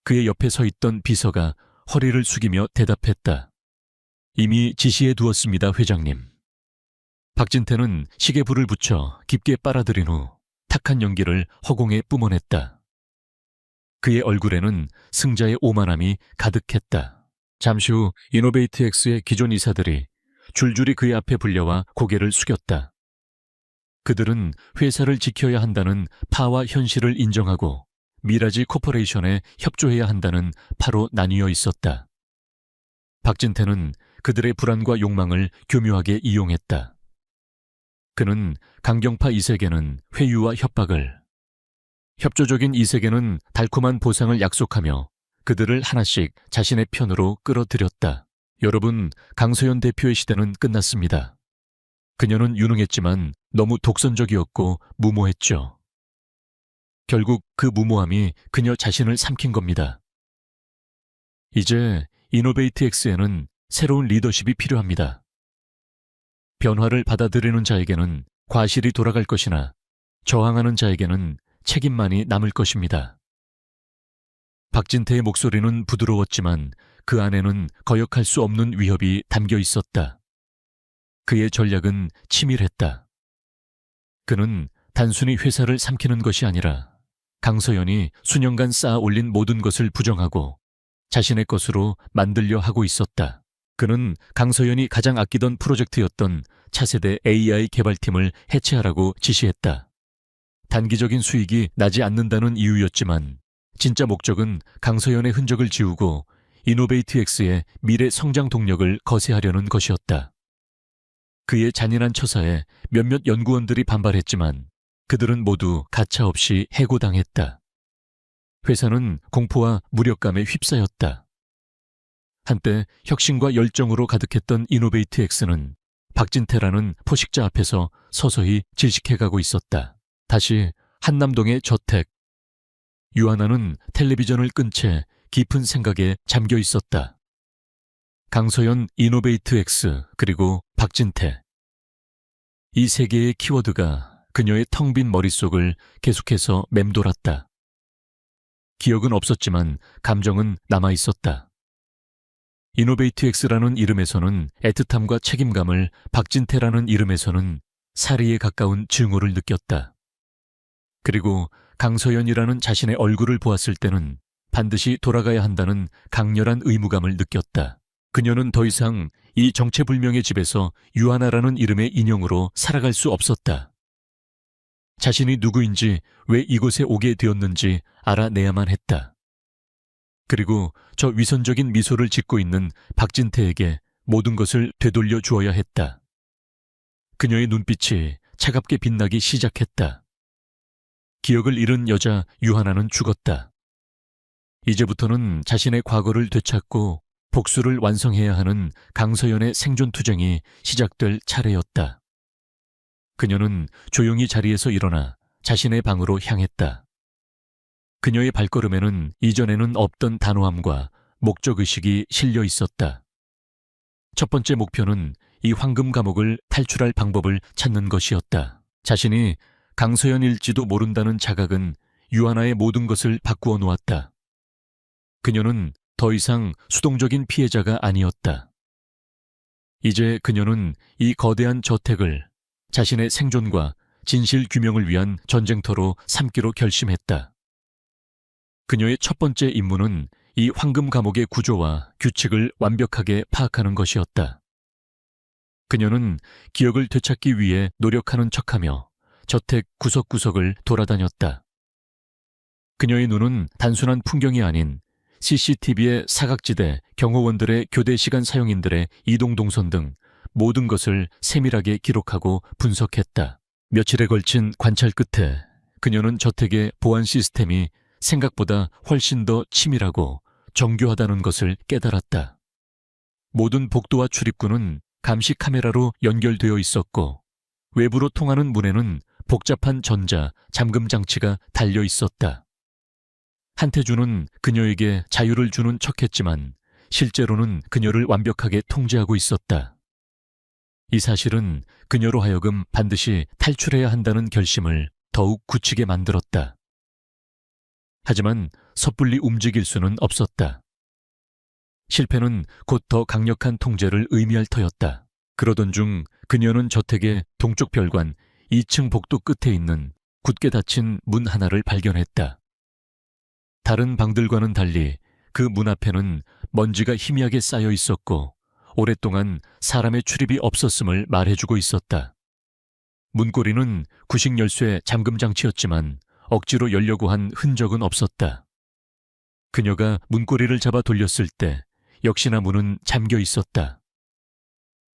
그의 옆에 서 있던 비서가 허리를 숙이며 대답했다. 이미 지시해 두었습니다, 회장님. 박진태는 시계불을 붙여 깊게 빨아들인 후 탁한 연기를 허공에 뿜어냈다. 그의 얼굴에는 승자의 오만함이 가득했다. 잠시 후 이노베이트엑스의 기존 이사들이 줄줄이 그의 앞에 불려와 고개를 숙였다. 그들은 회사를 지켜야 한다는 파와 현실을 인정하고 미라지 코퍼레이션에 협조해야 한다는 파로 나뉘어 있었다. 박진태는 그들의 불안과 욕망을 교묘하게 이용했다. 그는 강경파 이세계는 회유와 협박을, 협조적인 이세계는 달콤한 보상을 약속하며 그들을 하나씩 자신의 편으로 끌어들였다. 여러분, 강서연 대표의 시대는 끝났습니다. 그녀는 유능했지만 너무 독선적이었고 무모했죠. 결국 그 무모함이 그녀 자신을 삼킨 겁니다. 이제 이노베이트엑스에는 새로운 리더십이 필요합니다. 변화를 받아들이는 자에게는 과실이 돌아갈 것이나 저항하는 자에게는 책임만이 남을 것입니다. 박진태의 목소리는 부드러웠지만 그 안에는 거역할 수 없는 위협이 담겨 있었다. 그의 전략은 치밀했다. 그는 단순히 회사를 삼키는 것이 아니라 강서연이 수년간 쌓아 올린 모든 것을 부정하고 자신의 것으로 만들려 하고 있었다. 그는 강서연이 가장 아끼던 프로젝트였던 차세대 AI 개발팀을 해체하라고 지시했다. 단기적인 수익이 나지 않는다는 이유였지만 진짜 목적은 강서연의 흔적을 지우고 이노베이트엑스의 미래 성장 동력을 거세하려는 것이었다. 그의 잔인한 처사에 몇몇 연구원들이 반발했지만 그들은 모두 가차없이 해고당했다. 회사는 공포와 무력감에 휩싸였다. 한때 혁신과 열정으로 가득했던 이노베이트엑스는 박진태라는 포식자 앞에서 서서히 질식해가고 있었다. 다시 한남동의 저택. 유하나는 텔레비전을 끈 채 깊은 생각에 잠겨 있었다. 강서연, 이노베이트엑스, 그리고 박진태. 이 세 개의 키워드가 그녀의 텅 빈 머릿속을 계속해서 맴돌았다. 기억은 없었지만 감정은 남아있었다. 이노베이트엑스라는 이름에서는 애틋함과 책임감을, 박진태라는 이름에서는 사리에 가까운 증오를 느꼈다. 그리고 강서연이라는 자신의 얼굴을 보았을 때는 반드시 돌아가야 한다는 강렬한 의무감을 느꼈다. 그녀는 더 이상 이 정체불명의 집에서 유하나라는 이름의 인형으로 살아갈 수 없었다. 자신이 누구인지 왜 이곳에 오게 되었는지 알아내야만 했다. 그리고 저 위선적인 미소를 짓고 있는 박진태에게 모든 것을 되돌려 주어야 했다. 그녀의 눈빛이 차갑게 빛나기 시작했다. 기억을 잃은 여자 유하나는 죽었다. 이제부터는 자신의 과거를 되찾고 복수를 완성해야 하는 강서연의 생존투쟁이 시작될 차례였다. 그녀는 조용히 자리에서 일어나 자신의 방으로 향했다. 그녀의 발걸음에는 이전에는 없던 단호함과 목적의식이 실려 있었다. 첫 번째 목표는 이 황금 감옥을 탈출할 방법을 찾는 것이었다. 자신이 강서연일지도 모른다는 자각은 유하나의 모든 것을 바꾸어 놓았다. 그녀는 더 이상 수동적인 피해자가 아니었다. 이제 그녀는 이 거대한 저택을 자신의 생존과 진실 규명을 위한 전쟁터로 삼기로 결심했다. 그녀의 첫 번째 임무는 이 황금 감옥의 구조와 규칙을 완벽하게 파악하는 것이었다. 그녀는 기억을 되찾기 위해 노력하는 척하며 저택 구석구석을 돌아다녔다. 그녀의 눈은 단순한 풍경이 아닌 CCTV의 사각지대, 경호원들의 교대 시간 사용인들의 이동 동선 등 모든 것을 세밀하게 기록하고 분석했다. 며칠에 걸친 관찰 끝에 그녀는 저택의 보안 시스템이 생각보다 훨씬 더 치밀하고 정교하다는 것을 깨달았다. 모든 복도와 출입구는 감시 카메라로 연결되어 있었고 외부로 통하는 문에는 복잡한 전자, 잠금 장치가 달려 있었다. 한태주는 그녀에게 자유를 주는 척했지만 실제로는 그녀를 완벽하게 통제하고 있었다. 이 사실은 그녀로 하여금 반드시 탈출해야 한다는 결심을 더욱 굳히게 만들었다. 하지만 섣불리 움직일 수는 없었다. 실패는 곧 더 강력한 통제를 의미할 터였다. 그러던 중 그녀는 저택의 동쪽 별관 2층 복도 끝에 있는 굳게 닫힌 문 하나를 발견했다. 다른 방들과는 달리 그 문 앞에는 먼지가 희미하게 쌓여 있었고 오랫동안 사람의 출입이 없었음을 말해주고 있었다. 문고리는 구식 열쇠 잠금 장치였지만 억지로 열려고 한 흔적은 없었다. 그녀가 문고리를 잡아 돌렸을 때 역시나 문은 잠겨 있었다.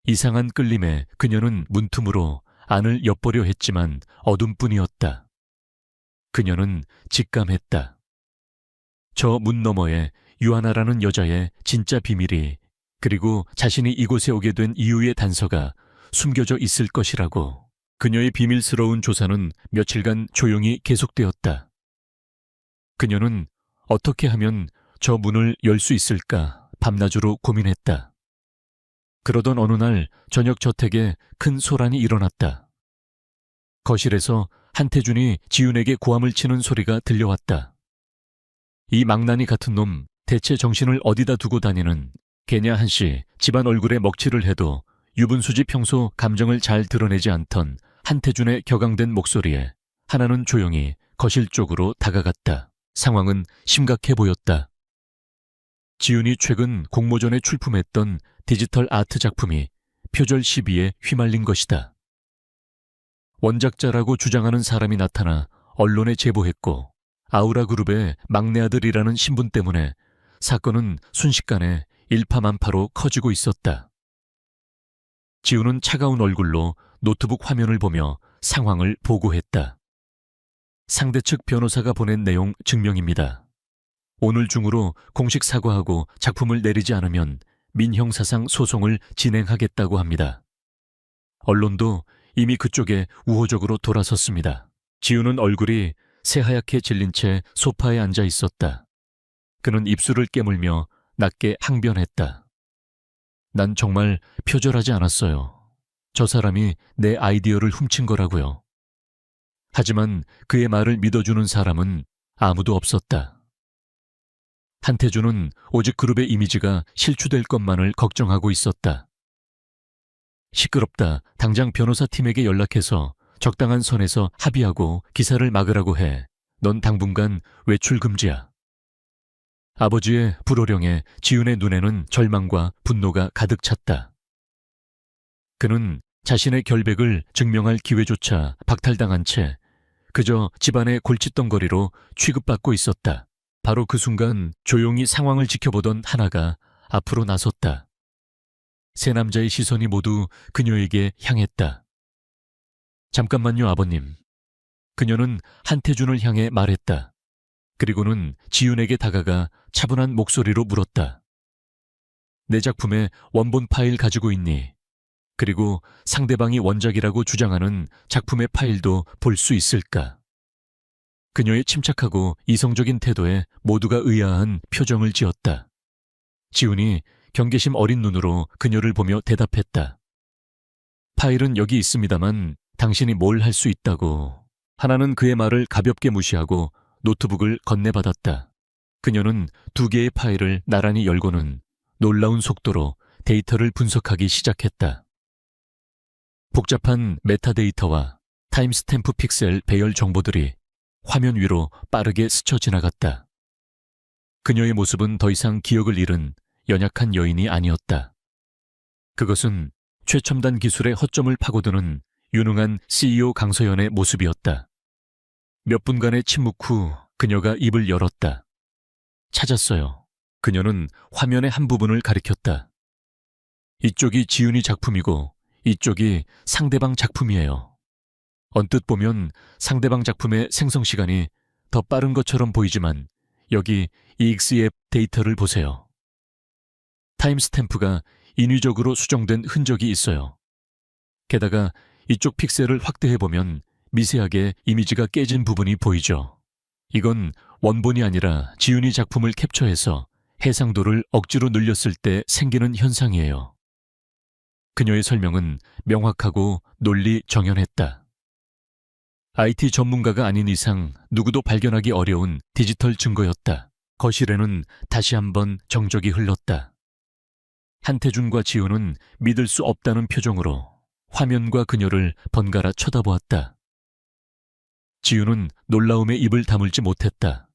이상한 끌림에 그녀는 문틈으로 안을 엿보려 했지만 어둠뿐이었다. 그녀는 직감했다. 저 문 너머에 유아나라는 여자의 진짜 비밀이, 그리고 자신이 이곳에 오게 된 이유의 단서가 숨겨져 있을 것이라고. 그녀의 비밀스러운 조사는 며칠간 조용히 계속되었다. 그녀는 어떻게 하면 저 문을 열 수 있을까 밤낮으로 고민했다. 그러던 어느 날 저녁 저택에 큰 소란이 일어났다. 거실에서 한태준이 지훈에게 고함을 치는 소리가 들려왔다. 이 망나니 같은 놈, 대체 정신을 어디다 두고 다니는, 개냐 한씨, 집안 얼굴에 먹칠을 해도 유분수지 평소 감정을 잘 드러내지 않던 한태준의 격앙된 목소리에 하나는 조용히 거실 쪽으로 다가갔다. 상황은 심각해 보였다. 지훈이 최근 공모전에 출품했던 디지털 아트 작품이 표절 시비에 휘말린 것이다. 원작자라고 주장하는 사람이 나타나 언론에 제보했고 아우라그룹의 막내 아들이라는 신분 때문에 사건은 순식간에 일파만파로 커지고 있었다. 지훈은 차가운 얼굴로 노트북 화면을 보며 상황을 보고했다. 상대 측 변호사가 보낸 내용 증명입니다. 오늘 중으로 공식 사과하고 작품을 내리지 않으면 민형사상 소송을 진행하겠다고 합니다. 언론도 이미 그쪽에 우호적으로 돌아섰습니다. 지훈은 얼굴이 새하얗게 질린 채 소파에 앉아 있었다. 그는 입술을 깨물며 낮게 항변했다. 난 정말 표절하지 않았어요. 저 사람이 내 아이디어를 훔친 거라고요. 하지만 그의 말을 믿어주는 사람은 아무도 없었다. 한태준은 오직 그룹의 이미지가 실추될 것만을 걱정하고 있었다. 시끄럽다. 당장 변호사팀에게 연락해서 적당한 선에서 합의하고 기사를 막으라고 해. 넌 당분간 외출 금지야. 아버지의 불호령에 지훈의 눈에는 절망과 분노가 가득 찼다. 그는 자신의 결백을 증명할 기회조차 박탈당한 채 그저 집안의 골칫덩거리로 취급받고 있었다. 바로 그 순간 조용히 상황을 지켜보던 하나가 앞으로 나섰다. 세 남자의 시선이 모두 그녀에게 향했다. 잠깐만요, 아버님. 그녀는 한태준을 향해 말했다. 그리고는 지훈에게 다가가 차분한 목소리로 물었다. 내 작품의 원본 파일 가지고 있니? 그리고 상대방이 원작이라고 주장하는 작품의 파일도 볼 수 있을까? 그녀의 침착하고 이성적인 태도에 모두가 의아한 표정을 지었다. 지훈이 경계심 어린 눈으로 그녀를 보며 대답했다. 파일은 여기 있습니다만 당신이 뭘 할 수 있다고. 하나는 그의 말을 가볍게 무시하고 노트북을 건네받았다. 그녀는 2개의 파일을 나란히 열고는 놀라운 속도로 데이터를 분석하기 시작했다. 복잡한 메타데이터와 타임스탬프 픽셀 배열 정보들이 화면 위로 빠르게 스쳐 지나갔다. 그녀의 모습은 더 이상 기억을 잃은 연약한 여인이 아니었다. 그것은 최첨단 기술의 허점을 파고드는 유능한 CEO 강서연의 모습이었다. 몇 분간의 침묵 후 그녀가 입을 열었다. 찾았어요. 그녀는 화면의 한 부분을 가리켰다. 이쪽이 지훈이 작품이고 이쪽이 상대방 작품이에요. 언뜻 보면 상대방 작품의 생성 시간이 더 빠른 것처럼 보이지만 여기 EXE 데이터를 보세요. 타임스탬프가 인위적으로 수정된 흔적이 있어요. 게다가 이쪽 픽셀을 확대해보면 미세하게 이미지가 깨진 부분이 보이죠. 이건 원본이 아니라 지훈이 작품을 캡처해서 해상도를 억지로 늘렸을 때 생기는 현상이에요. 그녀의 설명은 명확하고 논리 정연했다. IT 전문가가 아닌 이상 누구도 발견하기 어려운 디지털 증거였다. 거실에는 다시 한번 정적이 흘렀다. 한태준과 지우는 믿을 수 없다는 표정으로 화면과 그녀를 번갈아 쳐다보았다. 지우는 놀라움에 입을 다물지 못했다.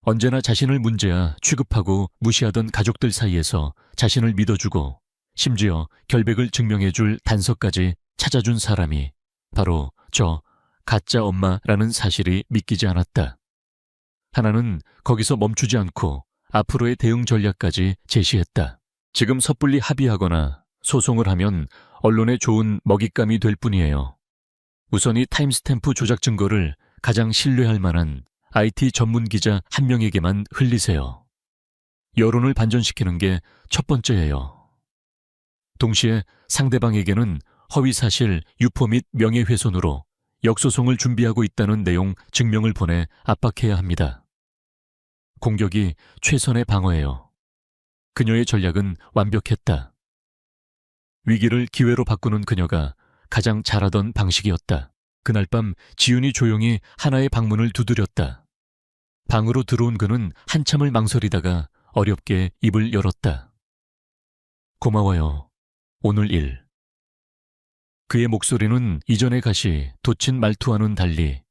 언제나 자신을 문제야 취급하고 무시하던 가족들 사이에서 자신을 믿어주고 심지어 결백을 증명해줄 단서까지 찾아준 사람이 바로 저 가짜 엄마라는 사실이 믿기지 않았다. 하나는 거기서 멈추지 않고 앞으로의 대응 전략까지 제시했다. 지금 섣불리 합의하거나 소송을 하면 언론에 좋은 먹잇감이 될 뿐이에요. 우선 이 타임스탬프 조작 증거를 가장 신뢰할 만한 IT 전문 기자 한 명에게만 흘리세요. 여론을 반전시키는 게 첫 번째예요. 동시에 상대방에게는 허위사실, 유포 및 명예훼손으로 역소송을 준비하고 있다는 내용 증명을 보내 압박해야 합니다. 공격이 최선의 방어예요. 그녀의 전략은 완벽했다. 위기를 기회로 바꾸는 그녀가 가장 잘하던 방식이었다. 그날 밤 지윤이 조용히 하나의 방문을 두드렸다. 방으로 들어온 그는 한참을 망설이다가 어렵게 입을 열었다. 고마워요. 오늘 일. 그의 목소리는 이전의 가시 돋친 말투와는 달리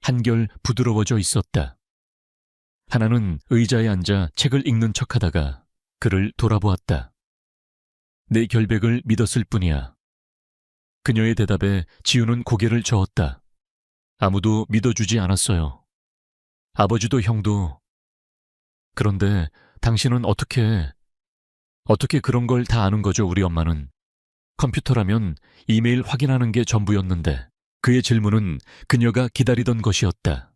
한결 부드러워져 있었다. 하나는 의자에 앉아 책을 읽는 척하다가 그를 돌아보았다. 내 결백을 믿었을 뿐이야. 그녀의 대답에 지우는 고개를 저었다. 아무도 믿어주지 않았어요. 아버지도 형도. 그런데 당신은 어떻게 그런 걸 다 아는 거죠, 우리 엄마는. 컴퓨터라면 이메일 확인하는 게 전부였는데. 그의 질문은 그녀가 기다리던 것이었다.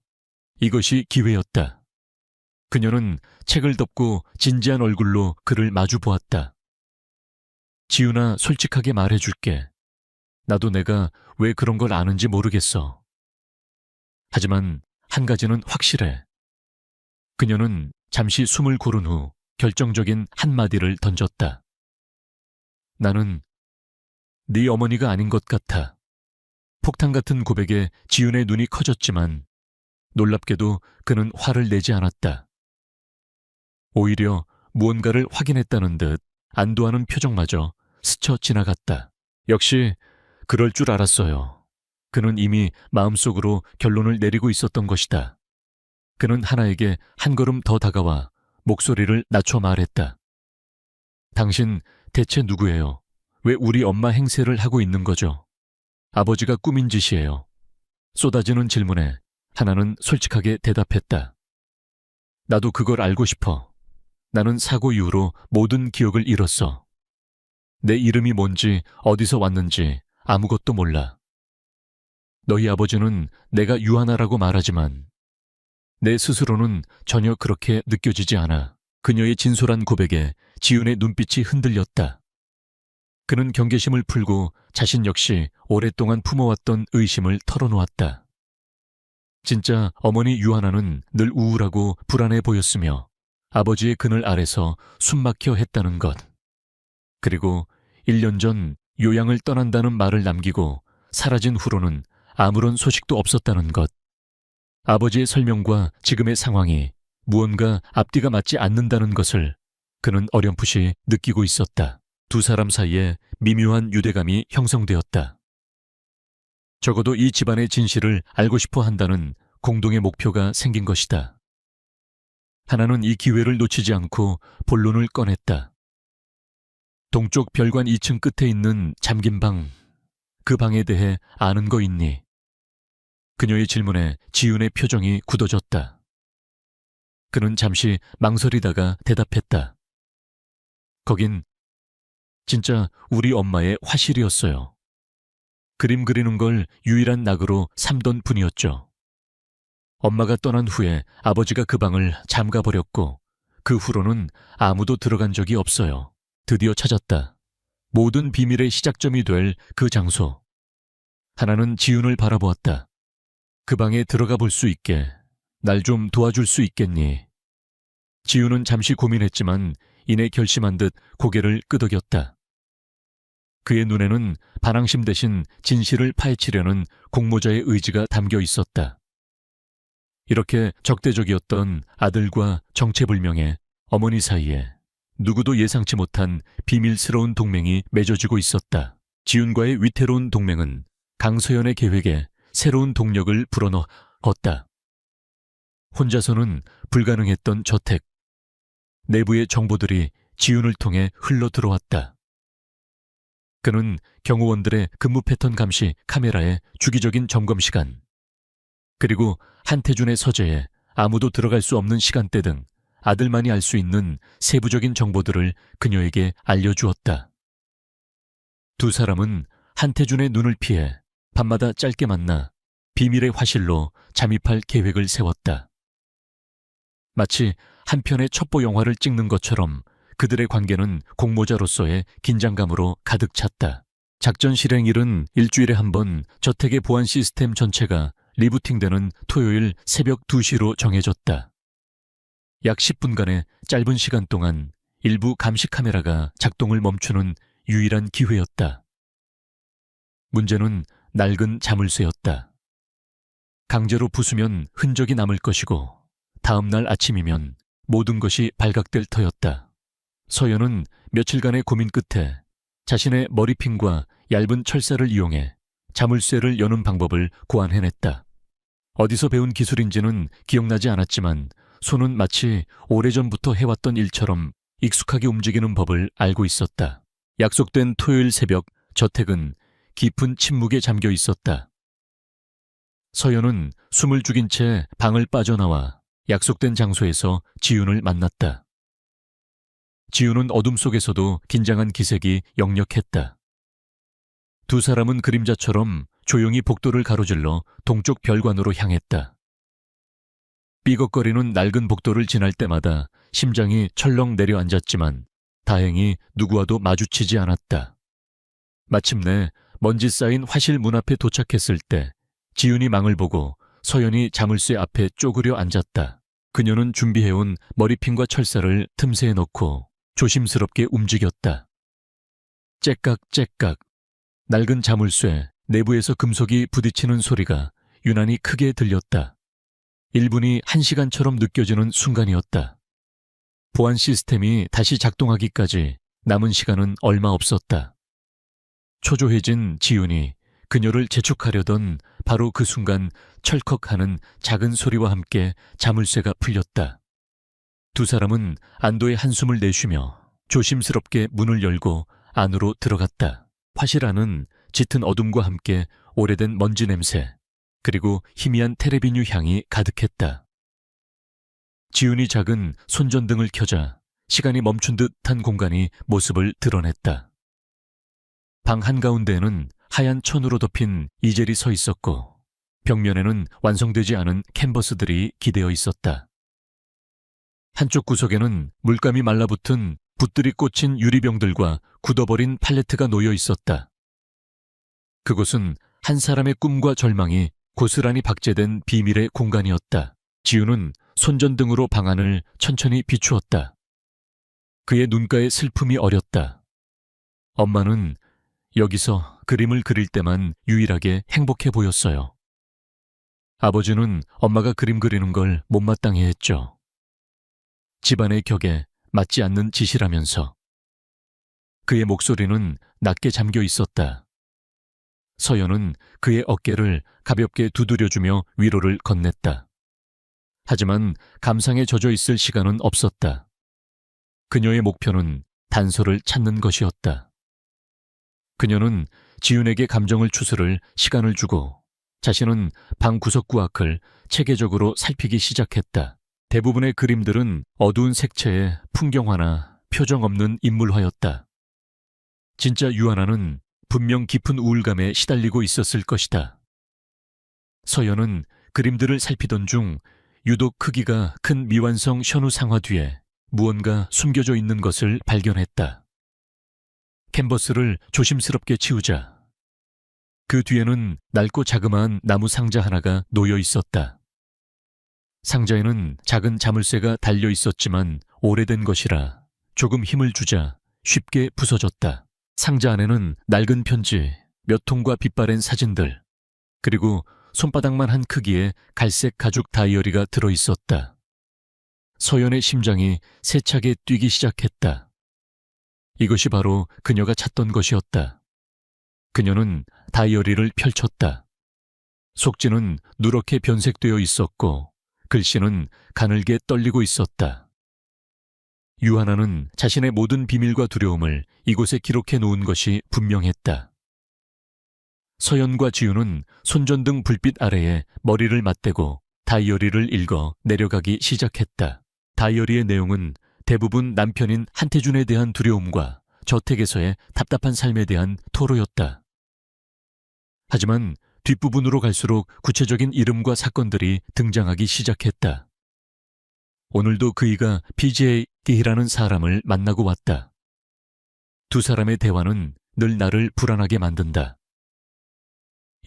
이것이 기회였다. 그녀는 책을 덮고 진지한 얼굴로 그를 마주 보았다. 지윤아, 솔직하게 말해줄게. 나도 내가 왜 그런 걸 아는지 모르겠어. 하지만 한 가지는 확실해. 그녀는 잠시 숨을 고른 후 결정적인 한마디를 던졌다. 나는 네 어머니가 아닌 것 같아. 폭탄 같은 고백에 지윤의 눈이 커졌지만 놀랍게도 그는 화를 내지 않았다. 오히려 무언가를 확인했다는 듯 안도하는 표정마저 스쳐 지나갔다. 역시 그럴 줄 알았어요. 그는 이미 마음속으로 결론을 내리고 있었던 것이다. 그는 하나에게 한 걸음 더 다가와 목소리를 낮춰 말했다. 당신 대체 누구예요? 왜 우리 엄마 행세를 하고 있는 거죠? 아버지가 꾸민 짓이에요. 쏟아지는 질문에 하나는 솔직하게 대답했다. 나도 그걸 알고 싶어. 나는 사고 이후로 모든 기억을 잃었어. 내 이름이 뭔지 어디서 왔는지 아무것도 몰라. 너희 아버지는 내가 유하나라고 말하지만 내 스스로는 전혀 그렇게 느껴지지 않아. 그녀의 진솔한 고백에 지윤의 눈빛이 흔들렸다. 그는 경계심을 풀고 자신 역시 오랫동안 품어왔던 의심을 털어놓았다. 진짜 어머니 유하나는 늘 우울하고 불안해 보였으며 아버지의 그늘 아래서 숨막혀 했다는 것. 그리고 1년 전 요양을 떠난다는 말을 남기고 사라진 후로는 아무런 소식도 없었다는 것. 아버지의 설명과 지금의 상황이 무언가 앞뒤가 맞지 않는다는 것을 그는 어렴풋이 느끼고 있었다. 두 사람 사이에 미묘한 유대감이 형성되었다. 적어도 이 집안의 진실을 알고 싶어 한다는 공동의 목표가 생긴 것이다. 하나는 이 기회를 놓치지 않고 본론을 꺼냈다. 동쪽 별관 2층 끝에 있는 잠긴 방, 그 방에 대해 아는 거 있니? 그녀의 질문에 지윤의 표정이 굳어졌다. 그는 잠시 망설이다가 대답했다. 거긴 진짜 우리 엄마의 화실이었어요. 그림 그리는 걸 유일한 낙으로 삼던 분이었죠. 엄마가 떠난 후에 아버지가 그 방을 잠가버렸고 그 후로는 아무도 들어간 적이 없어요. 드디어 찾았다. 모든 비밀의 시작점이 될 그 장소. 하나는 지윤을 바라보았다. 그 방에 들어가 볼 수 있게 날 좀 도와줄 수 있겠니? 지윤은 잠시 고민했지만 이내 결심한 듯 고개를 끄덕였다. 그의 눈에는 반항심 대신 진실을 파헤치려는 공모자의 의지가 담겨 있었다. 이렇게 적대적이었던 아들과 정체불명의 어머니 사이에 누구도 예상치 못한 비밀스러운 동맹이 맺어지고 있었다. 지훈과의 위태로운 동맹은 강서연의 계획에 새로운 동력을 불어넣었다. 혼자서는 불가능했던 저택. 내부의 정보들이 지훈을 통해 흘러 들어왔다. 그는 경호원들의 근무 패턴 감시 카메라의 주기적인 점검 시간, 그리고 한태준의 서재에 아무도 들어갈 수 없는 시간대 등 아들만이 알 수 있는 세부적인 정보들을 그녀에게 알려주었다. 두 사람은 한태준의 눈을 피해 밤마다 짧게 만나 비밀의 화실로 잠입할 계획을 세웠다. 마치 한 편의 첩보 영화를 찍는 것처럼 그들의 관계는 공모자로서의 긴장감으로 가득 찼다. 작전 실행일은 일주일에 한 번 저택의 보안 시스템 전체가 리부팅되는 토요일 새벽 2시로 정해졌다. 약 10분간의 짧은 시간 동안 일부 감시 카메라가 작동을 멈추는 유일한 기회였다. 문제는 낡은 자물쇠였다. 강제로 부수면 흔적이 남을 것이고 다음 날 아침이면 모든 것이 발각될 터였다. 서연은 며칠간의 고민 끝에 자신의 머리핀과 얇은 철사를 이용해 자물쇠를 여는 방법을 고안해냈다. 어디서 배운 기술인지는 기억나지 않았지만 손은 마치 오래전부터 해왔던 일처럼 익숙하게 움직이는 법을 알고 있었다. 약속된 토요일 새벽 저택은 깊은 침묵에 잠겨 있었다. 서연은 숨을 죽인 채 방을 빠져나와 약속된 장소에서 지훈을 만났다. 지훈은 어둠 속에서도 긴장한 기색이 역력했다. 두 사람은 그림자처럼 조용히 복도를 가로질러 동쪽 별관으로 향했다. 삐걱거리는 낡은 복도를 지날 때마다 심장이 철렁 내려앉았지만 다행히 누구와도 마주치지 않았다. 마침내 먼지 쌓인 화실 문 앞에 도착했을 때 지훈이 망을 보고 서연이 자물쇠 앞에 쪼그려 앉았다. 그녀는 준비해온 머리핀과 철사를 틈새에 넣고 조심스럽게 움직였다. 째깍째깍. 낡은 자물쇠 내부에서 금속이 부딪히는 소리가 유난히 크게 들렸다. 1분이 1시간처럼 느껴지는 순간이었다. 보안 시스템이 다시 작동하기까지 남은 시간은 얼마 없었다. 초조해진 지훈이 그녀를 재촉하려던 바로 그 순간 철컥하는 작은 소리와 함께 자물쇠가 풀렸다. 두 사람은 안도의 한숨을 내쉬며 조심스럽게 문을 열고 안으로 들어갔다. 화실 안은 짙은 어둠과 함께 오래된 먼지 냄새, 그리고 희미한 텔레비뉴 향이 가득했다. 지훈이 작은 손전등을 켜자 시간이 멈춘 듯한 공간이 모습을 드러냈다. 방 한가운데에는 하얀 천으로 덮인 이젤이 서 있었고 벽면에는 완성되지 않은 캔버스들이 기대어 있었다. 한쪽 구석에는 물감이 말라붙은 붓들이 꽂힌 유리병들과 굳어버린 팔레트가 놓여 있었다. 그곳은 한 사람의 꿈과 절망이 고스란히 박제된 비밀의 공간이었다. 지훈은 손전등으로 방안을 천천히 비추었다. 그의 눈가에 슬픔이 어렸다. 엄마는 여기서 그림을 그릴 때만 유일하게 행복해 보였어요. 아버지는 엄마가 그림 그리는 걸 못마땅해 했죠. 집안의 격에 맞지 않는 짓이라면서. 그의 목소리는 낮게 잠겨 있었다. 서연은 그의 어깨를 가볍게 두드려주며 위로를 건넸다. 하지만 감상에 젖어 있을 시간은 없었다. 그녀의 목표는 단서를 찾는 것이었다. 그녀는 지훈에게 감정을 추스를 시간을 주고 자신은 방 구석구악을 체계적으로 살피기 시작했다. 대부분의 그림들은 어두운 색채의 풍경화나 표정 없는 인물화였다. 진짜 유아나는 분명 깊은 우울감에 시달리고 있었을 것이다. 서연은 그림들을 살피던 중 유독 크기가 큰 미완성 현우 상화 뒤에 무언가 숨겨져 있는 것을 발견했다. 캔버스를 조심스럽게 치우자 그 뒤에는 낡고 자그마한 나무 상자 하나가 놓여 있었다. 상자에는 작은 자물쇠가 달려 있었지만 오래된 것이라 조금 힘을 주자 쉽게 부서졌다. 상자 안에는 낡은 편지, 몇 통과 빛바랜 사진들, 그리고 손바닥만 한 크기의 갈색 가죽 다이어리가 들어있었다. 서연의 심장이 세차게 뛰기 시작했다. 이것이 바로 그녀가 찾던 것이었다. 그녀는 다이어리를 펼쳤다. 속지는 누렇게 변색되어 있었고 글씨는 가늘게 떨리고 있었다. 유하나는 자신의 모든 비밀과 두려움을 이곳에 기록해 놓은 것이 분명했다. 서연과 지우는 손전등 불빛 아래에 머리를 맞대고 다이어리를 읽어 내려가기 시작했다. 다이어리의 내용은 대부분 남편인 한태준에 대한 두려움과 저택에서의 답답한 삶에 대한 토로였다. 하지만 뒷부분으로 갈수록 구체적인 이름과 사건들이 등장하기 시작했다. 오늘도 그이가 BJ이라는 사람을 만나고 왔다. 두 사람의 대화는 늘 나를 불안하게 만든다.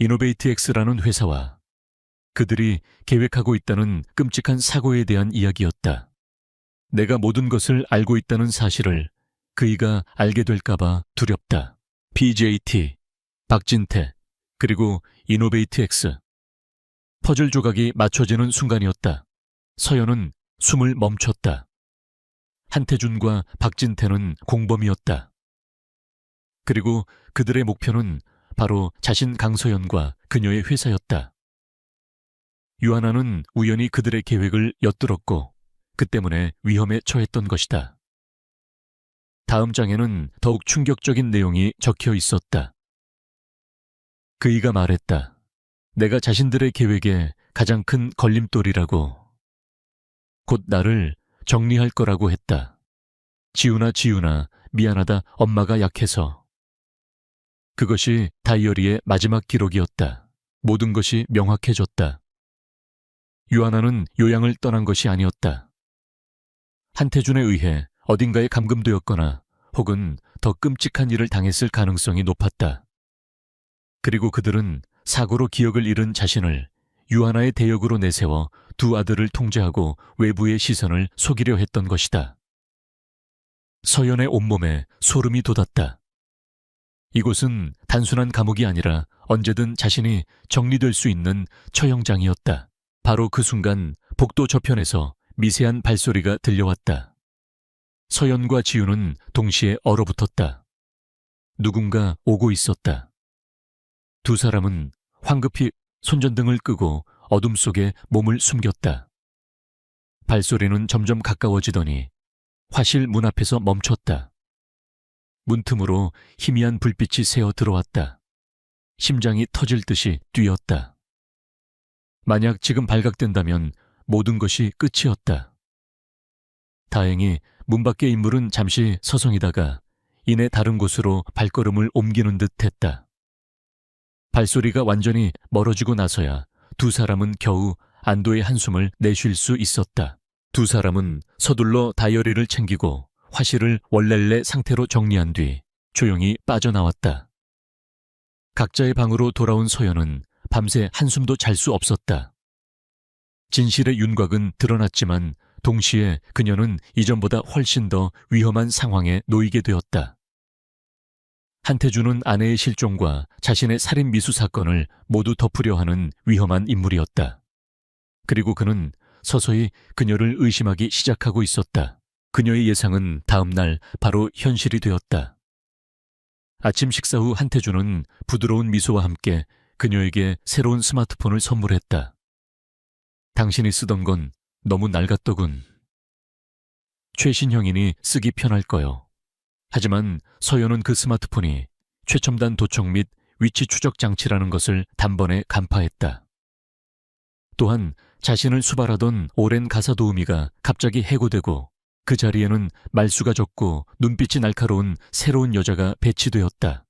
이노베이트X라는 회사와 그들이 계획하고 있다는 끔찍한 사고에 대한 이야기였다. 내가 모든 것을 알고 있다는 사실을 그이가 알게 될까봐 두렵다. PJT, 박진태, 그리고 이노베이트X. 퍼즐 조각이 맞춰지는 순간이었다. 서연은 숨을 멈췄다. 한태준과 박진태는 공범이었다. 그리고 그들의 목표는 바로 자신 강서연과 그녀의 회사였다. 유하나는 우연히 그들의 계획을 엿들었고 그 때문에 위험에 처했던 것이다. 다음 장에는 더욱 충격적인 내용이 적혀 있었다. 그이가 말했다. 내가 자신들의 계획에 가장 큰 걸림돌이라고. 곧 나를 정리할 거라고 했다. 지훈아, 미안하다, 엄마가 약해서. 그것이 다이어리의 마지막 기록이었다. 모든 것이 명확해졌다. 유하나는 요양을 떠난 것이 아니었다. 한태준에 의해 어딘가에 감금되었거나 혹은 더 끔찍한 일을 당했을 가능성이 높았다. 그리고 그들은 사고로 기억을 잃은 자신을 유하나의 대역으로 내세워 두 아들을 통제하고 외부의 시선을 속이려 했던 것이다. 서연의 온몸에 소름이 돋았다. 이곳은 단순한 감옥이 아니라 언제든 자신이 정리될 수 있는 처형장이었다. 바로 그 순간 복도 저편에서 미세한 발소리가 들려왔다. 서연과 지우는 동시에 얼어붙었다. 누군가 오고 있었다. 두 사람은 황급히 손전등을 끄고 어둠 속에 몸을 숨겼다. 발소리는 점점 가까워지더니 화실 문 앞에서 멈췄다. 문틈으로 희미한 불빛이 새어 들어왔다. 심장이 터질 듯이 뛰었다. 만약 지금 발각된다면 모든 것이 끝이었다. 다행히 문 밖의 인물은 잠시 서성이다가 이내 다른 곳으로 발걸음을 옮기는 듯 했다. 발소리가 완전히 멀어지고 나서야 두 사람은 겨우 안도의 한숨을 내쉴 수 있었다. 두 사람은 서둘러 다이어리를 챙기고 화실을 원래의 상태로 정리한 뒤 조용히 빠져나왔다. 각자의 방으로 돌아온 서연은 밤새 한숨도 잘 수 없었다. 진실의 윤곽은 드러났지만 동시에 그녀는 이전보다 훨씬 더 위험한 상황에 놓이게 되었다. 한태준은 아내의 실종과 자신의 살인 미수 사건을 모두 덮으려 하는 위험한 인물이었다. 그리고 그는 서서히 그녀를 의심하기 시작하고 있었다. 그녀의 예상은 다음 날 바로 현실이 되었다. 아침 식사 후 한태준은 부드러운 미소와 함께 그녀에게 새로운 스마트폰을 선물했다. 당신이 쓰던 건 너무 낡았더군. 최신형이니 쓰기 편할 거요. 하지만 서연은 그 스마트폰이 최첨단 도청 및 위치 추적 장치라는 것을 단번에 간파했다. 또한 자신을 수발하던 오랜 가사 도우미가 갑자기 해고되고 그 자리에는 말수가 적고 눈빛이 날카로운 새로운 여자가 배치되었다.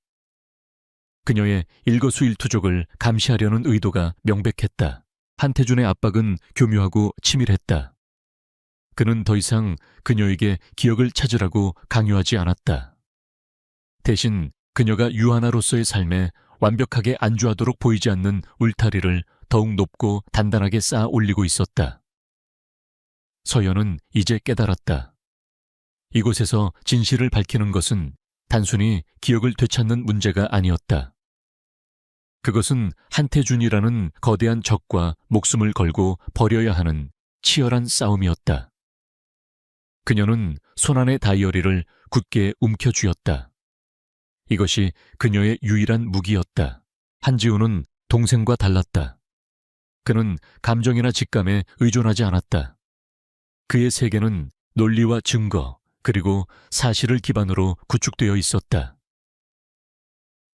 그녀의 일거수일투족을 감시하려는 의도가 명백했다. 한태준의 압박은 교묘하고 치밀했다. 그는 더 이상 그녀에게 기억을 찾으라고 강요하지 않았다. 대신 그녀가 유하나로서의 삶에 완벽하게 안주하도록 보이지 않는 울타리를 더욱 높고 단단하게 쌓아 올리고 있었다. 서연은 이제 깨달았다. 이곳에서 진실을 밝히는 것은 단순히 기억을 되찾는 문제가 아니었다. 그것은 한태준이라는 거대한 적과 목숨을 걸고 벌여야 하는 치열한 싸움이었다. 그녀는 손안의 다이어리를 굳게 움켜쥐었다. 이것이 그녀의 유일한 무기였다. 한지우는 동생과 달랐다. 그는 감정이나 직감에 의존하지 않았다. 그의 세계는 논리와 증거, 그리고 사실을 기반으로 구축되어 있었다.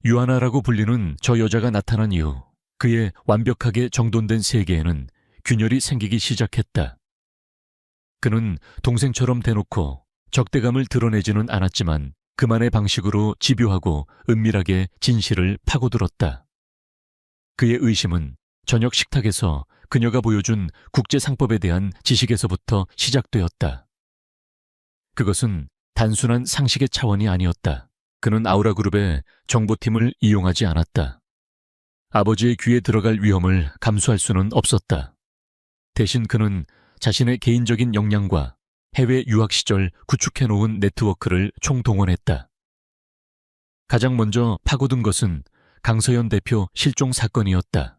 유아나라고 불리는 저 여자가 나타난 이후 그의 완벽하게 정돈된 세계에는 균열이 생기기 시작했다. 그는 동생처럼 대놓고 적대감을 드러내지는 않았지만 그만의 방식으로 집요하고 은밀하게 진실을 파고들었다. 그의 의심은 저녁 식탁에서 그녀가 보여준 국제상법에 대한 지식에서부터 시작되었다. 그것은 단순한 상식의 차원이 아니었다. 그는 아우라그룹의 정보팀을 이용하지 않았다. 아버지의 귀에 들어갈 위험을 감수할 수는 없었다. 대신 그는 자신의 개인적인 역량과 해외 유학 시절 구축해놓은 네트워크를 총동원했다. 가장 먼저 파고든 것은 강서연 대표 실종 사건이었다.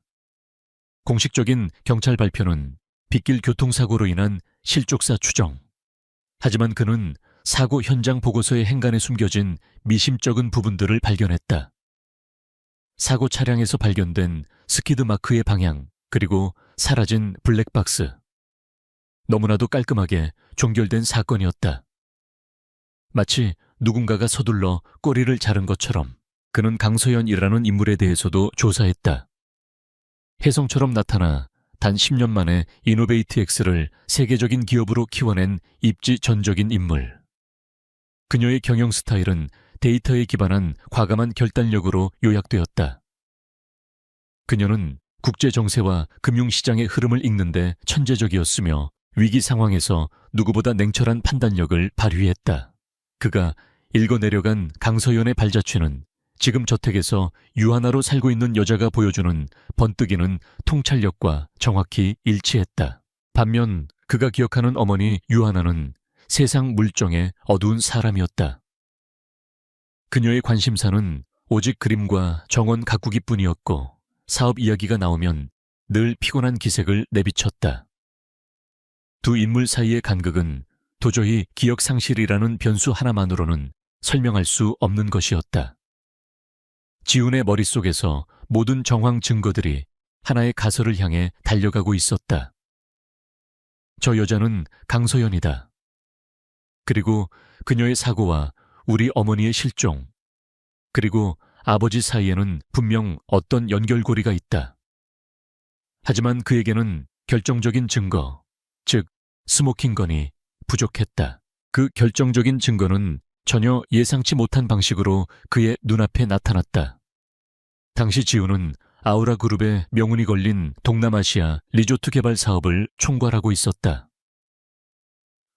공식적인 경찰 발표는 빗길 교통사고로 인한 실족사 추정. 하지만 그는 사고 현장 보고서의 행간에 숨겨진 미심쩍은 부분들을 발견했다. 사고 차량에서 발견된 스키드 마크의 방향, 그리고 사라진 블랙박스. 너무나도 깔끔하게 종결된 사건이었다. 마치 누군가가 서둘러 꼬리를 자른 것처럼 그는 강서연이라는 인물에 대해서도 조사했다. 혜성처럼 나타나 단 10년 만에 이노베이트엑스를 세계적인 기업으로 키워낸 입지전적인 인물. 그녀의 경영 스타일은 데이터에 기반한 과감한 결단력으로 요약되었다. 그녀는 국제 정세와 금융시장의 흐름을 읽는데 천재적이었으며 위기 상황에서 누구보다 냉철한 판단력을 발휘했다. 그가 읽어내려간 강서연의 발자취는 지금 저택에서 유하나로 살고 있는 여자가 보여주는 번뜩이는 통찰력과 정확히 일치했다. 반면 그가 기억하는 어머니 유하나는 세상 물정의 어두운 사람이었다. 그녀의 관심사는 오직 그림과 정원 가꾸기뿐이었고 사업 이야기가 나오면 늘 피곤한 기색을 내비쳤다. 두 인물 사이의 간극은 도저히 기억 상실이라는 변수 하나만으로는 설명할 수 없는 것이었다. 지훈의 머릿속에서 모든 정황 증거들이 하나의 가설을 향해 달려가고 있었다. 저 여자는 강서연이다. 그리고 그녀의 사고와 우리 어머니의 실종, 그리고 아버지 사이에는 분명 어떤 연결고리가 있다. 하지만 그에게는 결정적인 증거, 즉 스모킹건이 부족했다. 그 결정적인 증거는 전혀 예상치 못한 방식으로 그의 눈앞에 나타났다. 당시 지훈은 아우라그룹의 명운이 걸린 동남아시아 리조트 개발 사업을 총괄하고 있었다.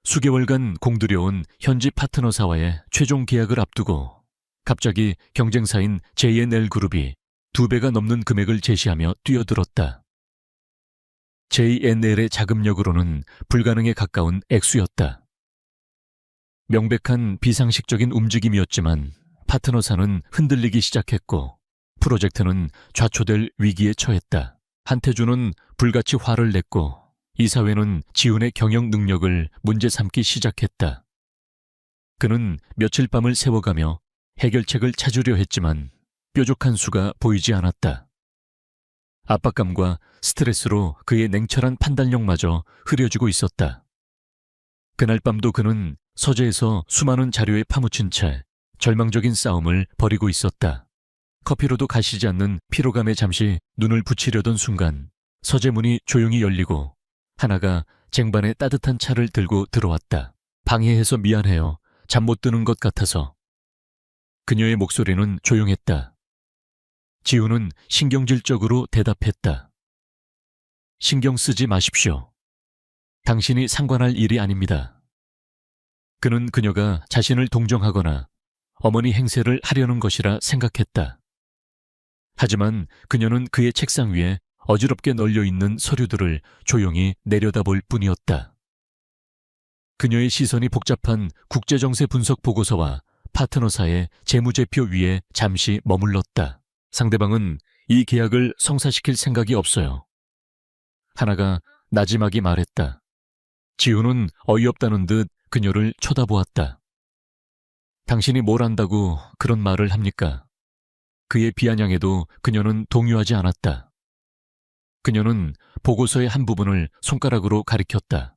수개월간 공들여온 현지 파트너사와의 최종 계약을 앞두고 갑자기 경쟁사인 JNL그룹이 2배가 넘는 금액을 제시하며 뛰어들었다. JNL의 자금력으로는 불가능에 가까운 액수였다. 명백한 비상식적인 움직임이었지만 파트너사는 흔들리기 시작했고 프로젝트는 좌초될 위기에 처했다. 한태주는 불같이 화를 냈고 이사회는 지훈의 경영 능력을 문제 삼기 시작했다. 그는 며칠 밤을 새워가며 해결책을 찾으려 했지만 뾰족한 수가 보이지 않았다. 압박감과 스트레스로 그의 냉철한 판단력마저 흐려지고 있었다. 그날 밤도 그는 서재에서 수많은 자료에 파묻힌 채 절망적인 싸움을 벌이고 있었다. 커피로도 가시지 않는 피로감에 잠시 눈을 붙이려던 순간 서재 문이 조용히 열리고 하나가 쟁반에 따뜻한 차를 들고 들어왔다. 방해해서 미안해요. 잠 못 드는 것 같아서. 그녀의 목소리는 조용했다. 지훈은 신경질적으로 대답했다. 신경 쓰지 마십시오. 당신이 상관할 일이 아닙니다. 그는 그녀가 자신을 동정하거나 어머니 행세를 하려는 것이라 생각했다. 하지만 그녀는 그의 책상 위에 어지럽게 널려있는 서류들을 조용히 내려다볼 뿐이었다. 그녀의 시선이 복잡한 국제정세 분석 보고서와 파트너사의 재무제표 위에 잠시 머물렀다. 상대방은 이 계약을 성사시킬 생각이 없어요. 하나가 나지막이 말했다. 지훈은 어이없다는 듯 그녀를 쳐다보았다. 당신이 뭘 안다고 그런 말을 합니까? 그의 비아냥에도 그녀는 동요하지 않았다. 그녀는 보고서의 한 부분을 손가락으로 가리켰다.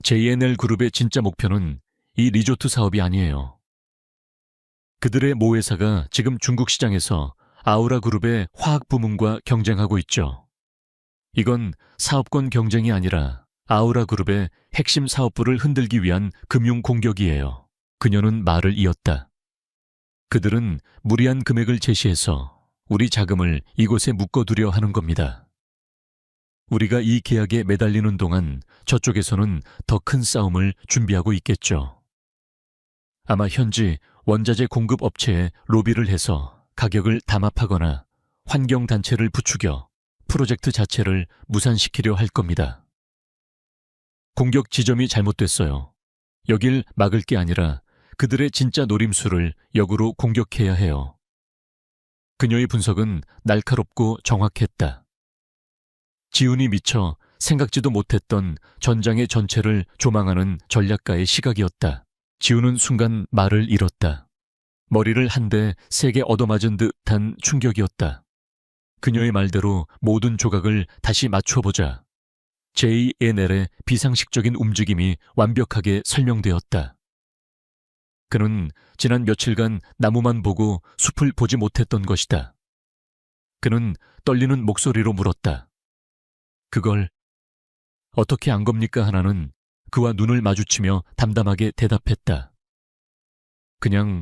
JNL 그룹의 진짜 목표는 이 리조트 사업이 아니에요. 그들의 모회사가 지금 중국 시장에서 아우라 그룹의 화학 부문과 경쟁하고 있죠. 이건 사업권 경쟁이 아니라 아우라 그룹의 핵심 사업부를 흔들기 위한 금융 공격이에요. 그녀는 말을 이었다. 그들은 무리한 금액을 제시해서 우리 자금을 이곳에 묶어두려 하는 겁니다. 우리가 이 계약에 매달리는 동안 저쪽에서는 더 큰 싸움을 준비하고 있겠죠. 아마 현지 원자재 공급 업체에 로비를 해서 가격을 담합하거나 환경단체를 부추겨 프로젝트 자체를 무산시키려 할 겁니다. 공격 지점이 잘못됐어요. 여길 막을 게 아니라 그들의 진짜 노림수를 역으로 공격해야 해요. 그녀의 분석은 날카롭고 정확했다. 지훈이 미쳐 생각지도 못했던 전장의 전체를 조망하는 전략가의 시각이었다. 지훈은 순간 말을 잃었다. 머리를 한 대 세게 얻어맞은 듯한 충격이었다. 그녀의 말대로 모든 조각을 다시 맞춰보자. JNL의 비상식적인 움직임이 완벽하게 설명되었다. 그는 지난 며칠간 나무만 보고 숲을 보지 못했던 것이다. 그는 떨리는 목소리로 물었다. 그걸 어떻게 안 겁니까? 하나는 그와 눈을 마주치며 담담하게 대답했다. 그냥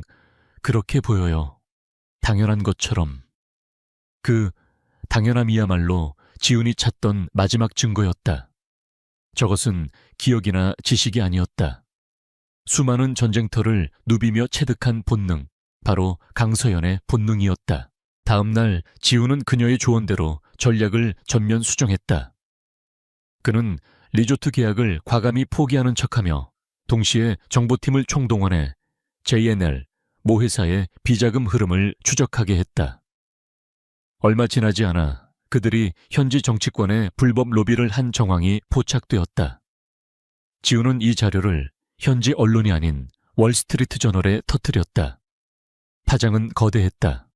그렇게 보여요. 당연한 것처럼. 그 당연함이야말로 지훈이 찾던 마지막 증거였다. 저것은 기억이나 지식이 아니었다. 수많은 전쟁터를 누비며 체득한 본능, 바로 강서연의 본능이었다. 다음 날 지훈은 그녀의 조언대로 전략을 전면 수정했다. 그는 리조트 계약을 과감히 포기하는 척하며 동시에 정보팀을 총동원해 JNL, 모회사의 비자금 흐름을 추적하게 했다. 얼마 지나지 않아 그들이 현지 정치권에 불법 로비를 한 정황이 포착되었다. 지훈은 이 자료를 현지 언론이 아닌 월스트리트 저널에 터뜨렸다. 파장은 거대했다.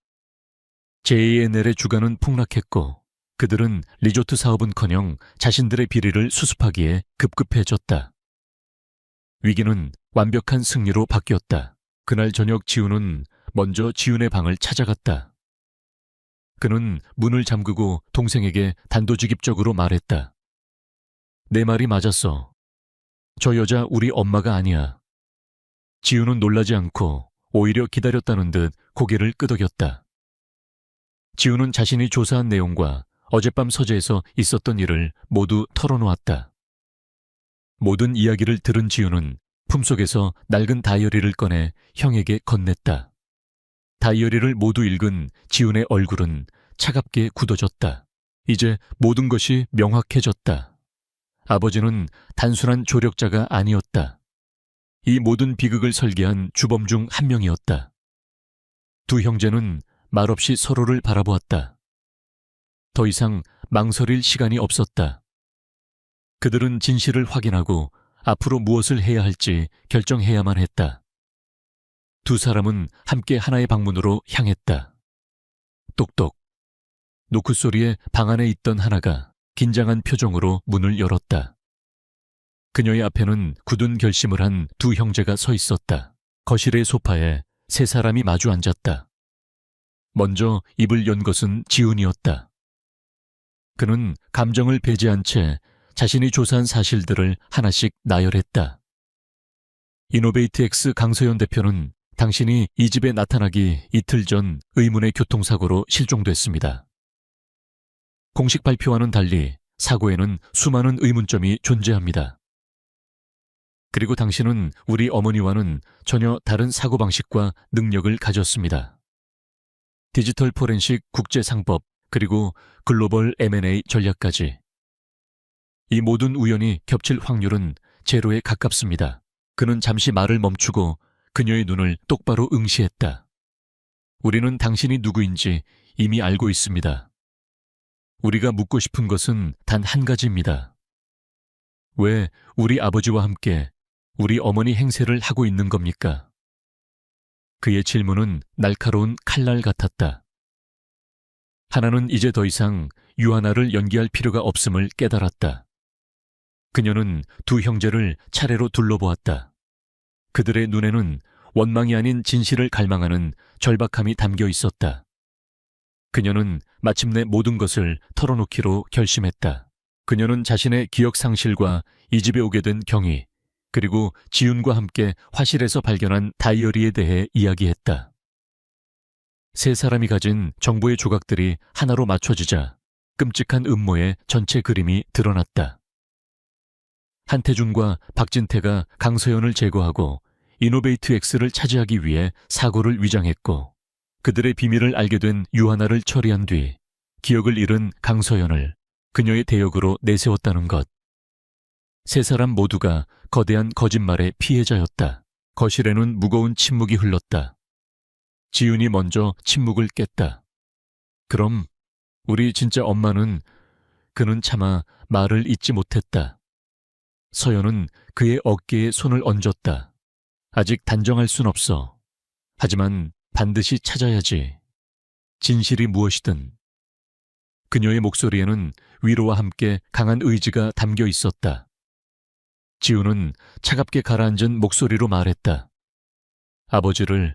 JNL의 주가는 폭락했고 그들은 리조트 사업은커녕 자신들의 비리를 수습하기에 급급해졌다. 위기는 완벽한 승리로 바뀌었다. 그날 저녁 지훈은 먼저 지훈의 방을 찾아갔다. 그는 문을 잠그고 동생에게 단도직입적으로 말했다. 내 말이 맞았어. 저 여자 우리 엄마가 아니야. 지훈은 놀라지 않고 오히려 기다렸다는 듯 고개를 끄덕였다. 지훈은 자신이 조사한 내용과 어젯밤 서재에서 있었던 일을 모두 털어놓았다. 모든 이야기를 들은 지훈은 품속에서 낡은 다이어리를 꺼내 형에게 건넸다. 다이어리를 모두 읽은 지훈의 얼굴은 차갑게 굳어졌다. 이제 모든 것이 명확해졌다. 아버지는 단순한 조력자가 아니었다. 이 모든 비극을 설계한 주범 중 한 명이었다. 두 형제는 말없이 서로를 바라보았다. 더 이상 망설일 시간이 없었다. 그들은 진실을 확인하고 앞으로 무엇을 해야 할지 결정해야만 했다. 두 사람은 함께 하나의 방문으로 향했다. 똑똑. 노크 소리에 방 안에 있던 하나가 긴장한 표정으로 문을 열었다. 그녀의 앞에는 굳은 결심을 한 두 형제가 서 있었다. 거실의 소파에 세 사람이 마주 앉았다. 먼저 입을 연 것은 지훈이었다. 그는 감정을 배제한 채 자신이 조사한 사실들을 하나씩 나열했다. 이노베이트X 강서연 대표는 당신이 이 집에 나타나기 이틀 전 의문의 교통사고로 실종됐습니다. 공식 발표와는 달리 사고에는 수많은 의문점이 존재합니다. 그리고 당신은 우리 어머니와는 전혀 다른 사고방식과 능력을 가졌습니다. 디지털 포렌식 국제상법 그리고 글로벌 M&A 전략까지. 이 모든 우연이 겹칠 확률은 제로에 가깝습니다. 그는 잠시 말을 멈추고 그녀의 눈을 똑바로 응시했다. 우리는 당신이 누구인지 이미 알고 있습니다. 우리가 묻고 싶은 것은 단 한 가지입니다. 왜 우리 아버지와 함께 우리 어머니 행세를 하고 있는 겁니까? 그의 질문은 날카로운 칼날 같았다. 하나는 이제 더 이상 유하나를 연기할 필요가 없음을 깨달았다. 그녀는 두 형제를 차례로 둘러보았다. 그들의 눈에는 원망이 아닌 진실을 갈망하는 절박함이 담겨 있었다. 그녀는 마침내 모든 것을 털어놓기로 결심했다. 그녀는 자신의 기억 상실과 이 집에 오게 된 경위, 그리고 지윤과 함께 화실에서 발견한 다이어리에 대해 이야기했다. 세 사람이 가진 정보의 조각들이 하나로 맞춰지자 끔찍한 음모의 전체 그림이 드러났다. 한태준과 박진태가 강서연을 제거하고 이노베이트 X를 차지하기 위해 사고를 위장했고, 그들의 비밀을 알게 된 유하나를 처리한 뒤 기억을 잃은 강서연을 그녀의 대역으로 내세웠다는 것. 세 사람 모두가 거대한 거짓말의 피해자였다. 거실에는 무거운 침묵이 흘렀다. 지윤이 먼저 침묵을 깼다. 그럼 우리 진짜 엄마는... 그는 차마 말을 잇지 못했다. 서연은 그의 어깨에 손을 얹었다. 아직 단정할 순 없어. 하지만 반드시 찾아야지. 진실이 무엇이든. 그녀의 목소리에는 위로와 함께 강한 의지가 담겨 있었다. 지우는 차갑게 가라앉은 목소리로 말했다. 아버지를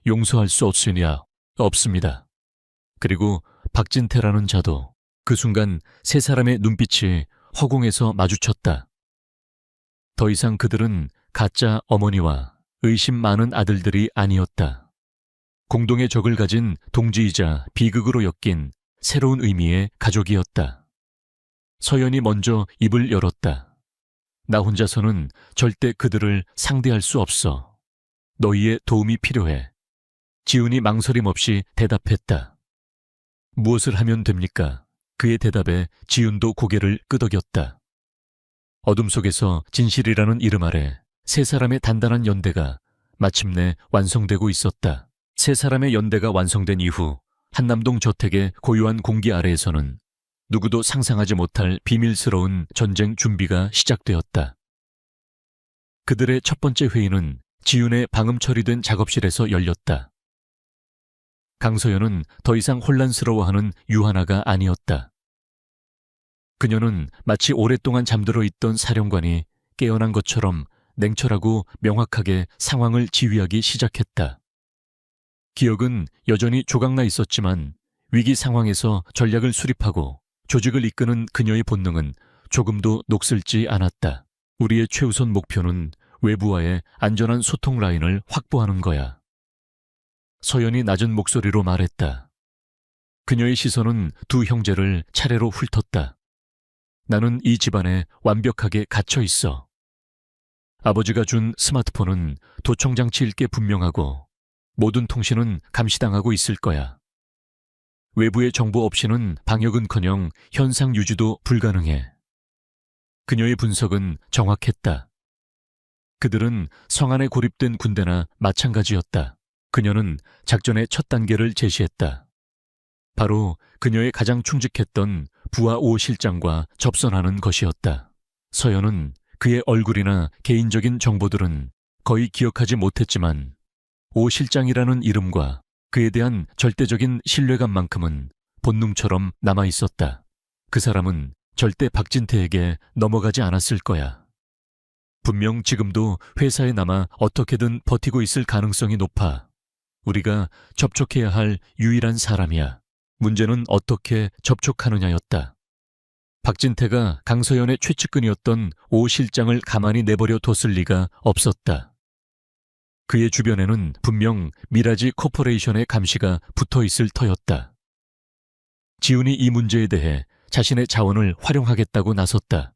용서할 수 없으냐? 없습니다. 그리고 박진태라는 자도. 그 순간 세 사람의 눈빛이 허공에서 마주쳤다. 더 이상 그들은 가짜 어머니와 의심 많은 아들들이 아니었다. 공동의 적을 가진 동지이자 비극으로 엮인 새로운 의미의 가족이었다. 서연이 먼저 입을 열었다. 나 혼자서는 절대 그들을 상대할 수 없어. 너희의 도움이 필요해. 지훈이 망설임 없이 대답했다. 무엇을 하면 됩니까? 그의 대답에 지훈도 고개를 끄덕였다. 어둠 속에서 진실이라는 이름 아래 세 사람의 단단한 연대가 마침내 완성되고 있었다. 세 사람의 연대가 완성된 이후 한남동 저택의 고요한 공기 아래에서는 누구도 상상하지 못할 비밀스러운 전쟁 준비가 시작되었다. 그들의 첫 번째 회의는 지윤의 방음 처리된 작업실에서 열렸다. 강서연은 더 이상 혼란스러워하는 유하나가 아니었다. 그녀는 마치 오랫동안 잠들어 있던 사령관이 깨어난 것처럼 냉철하고 명확하게 상황을 지휘하기 시작했다. 기억은 여전히 조각나 있었지만 위기 상황에서 전략을 수립하고 조직을 이끄는 그녀의 본능은 조금도 녹슬지 않았다. 우리의 최우선 목표는 외부와의 안전한 소통 라인을 확보하는 거야. 서연이 낮은 목소리로 말했다. 그녀의 시선은 두 형제를 차례로 훑었다. 나는 이 집안에 완벽하게 갇혀 있어. 아버지가 준 스마트폰은 도청장치일 게 분명하고 모든 통신은 감시당하고 있을 거야. 외부의 정보 없이는 방역은커녕 현상 유지도 불가능해. 그녀의 분석은 정확했다. 그들은 성 안에 고립된 군대나 마찬가지였다. 그녀는 작전의 첫 단계를 제시했다. 바로 그녀의 가장 충직했던 부하 오 실장과 접선하는 것이었다. 서연은 그의 얼굴이나 개인적인 정보들은 거의 기억하지 못했지만 오 실장이라는 이름과 그에 대한 절대적인 신뢰감만큼은 본능처럼 남아있었다. 그 사람은 절대 박진태에게 넘어가지 않았을 거야. 분명 지금도 회사에 남아 어떻게든 버티고 있을 가능성이 높아. 우리가 접촉해야 할 유일한 사람이야. 문제는 어떻게 접촉하느냐였다. 박진태가 강서연의 최측근이었던 오 실장을 가만히 내버려 뒀을 리가 없었다. 그의 주변에는 분명 미라지 코퍼레이션의 감시가 붙어 있을 터였다. 지훈이 이 문제에 대해 자신의 자원을 활용하겠다고 나섰다.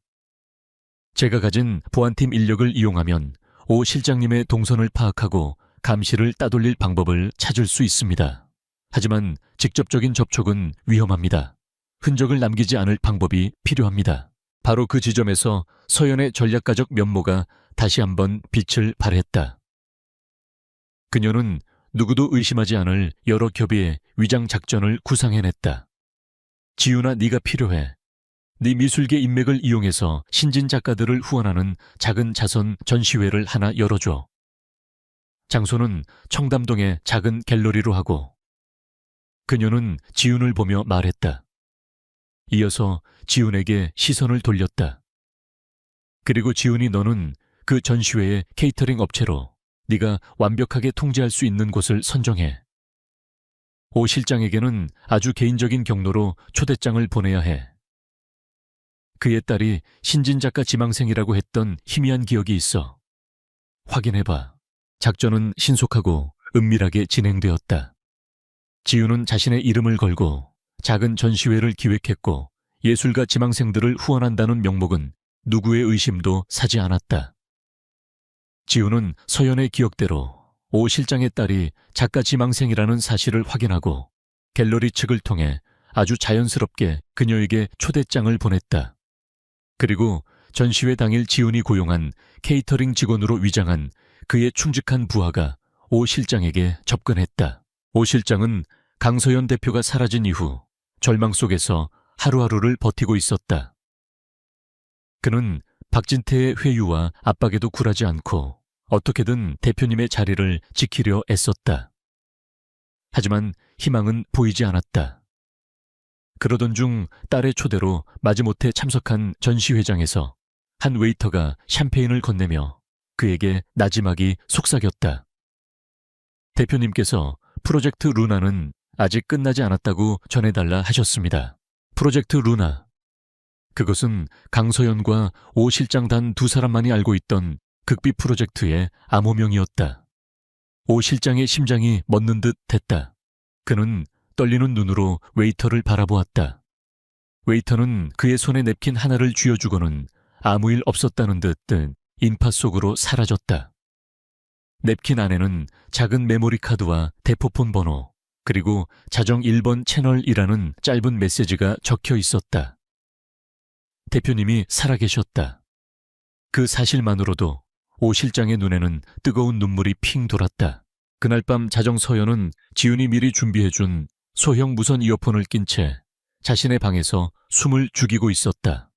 제가 가진 보안팀 인력을 이용하면 오 실장님의 동선을 파악하고 감시를 따돌릴 방법을 찾을 수 있습니다. 하지만 직접적인 접촉은 위험합니다. 흔적을 남기지 않을 방법이 필요합니다. 바로 그 지점에서 서연의 전략가적 면모가 다시 한번 빛을 발했다. 그녀는 누구도 의심하지 않을 여러 겹의 위장 작전을 구상해냈다. 지윤아, 네가 필요해. 네 미술계 인맥을 이용해서 신진 작가들을 후원하는 작은 자선 전시회를 하나 열어줘. 장소는 청담동의 작은 갤러리로 하고. 그녀는 지훈을 보며 말했다. 이어서 지훈에게 시선을 돌렸다. 그리고 지훈이 너는 그 전시회의 케이터링 업체로 네가 완벽하게 통제할 수 있는 곳을 선정해. 오 실장에게는 아주 개인적인 경로로 초대장을 보내야 해. 그의 딸이 신진 작가 지망생이라고 했던 희미한 기억이 있어. 확인해봐. 작전은 신속하고 은밀하게 진행되었다. 지훈은 자신의 이름을 걸고 작은 전시회를 기획했고 예술가 지망생들을 후원한다는 명목은 누구의 의심도 사지 않았다. 지훈은 서연의 기억대로 오 실장의 딸이 작가 지망생이라는 사실을 확인하고 갤러리 측을 통해 아주 자연스럽게 그녀에게 초대장을 보냈다. 그리고 전시회 당일 지훈이 고용한 케이터링 직원으로 위장한 그의 충직한 부하가 오 실장에게 접근했다. 오 실장은 강서연 대표가 사라진 이후 절망 속에서 하루하루를 버티고 있었다. 그는 박진태의 회유와 압박에도 굴하지 않고 어떻게든 대표님의 자리를 지키려 애썼다. 하지만 희망은 보이지 않았다. 그러던 중 딸의 초대로 마지못해 참석한 전시회장에서 한 웨이터가 샴페인을 건네며 그에게 나지막이 속삭였다. 대표님께서 프로젝트 루나는 아직 끝나지 않았다고 전해달라 하셨습니다. 프로젝트 루나. 그것은 강서연과 오 실장 단 두 사람만이 알고 있던 극비 프로젝트의 암호명이었다. 오 실장의 심장이 멎는 듯 했다. 그는 떨리는 눈으로 웨이터를 바라보았다. 웨이터는 그의 손에 냅킨 하나를 쥐어주고는 아무 일 없었다는 듯 인파 속으로 사라졌다. 냅킨 안에는 작은 메모리 카드와 대포폰 번호, 그리고 자정 1번 채널이라는 짧은 메시지가 적혀 있었다. 대표님이 살아계셨다. 그 사실만으로도 오 실장의 눈에는 뜨거운 눈물이 핑 돌았다. 그날 밤 자정 서연은 지훈이 미리 준비해준 소형 무선 이어폰을 낀 채 자신의 방에서 숨을 죽이고 있었다.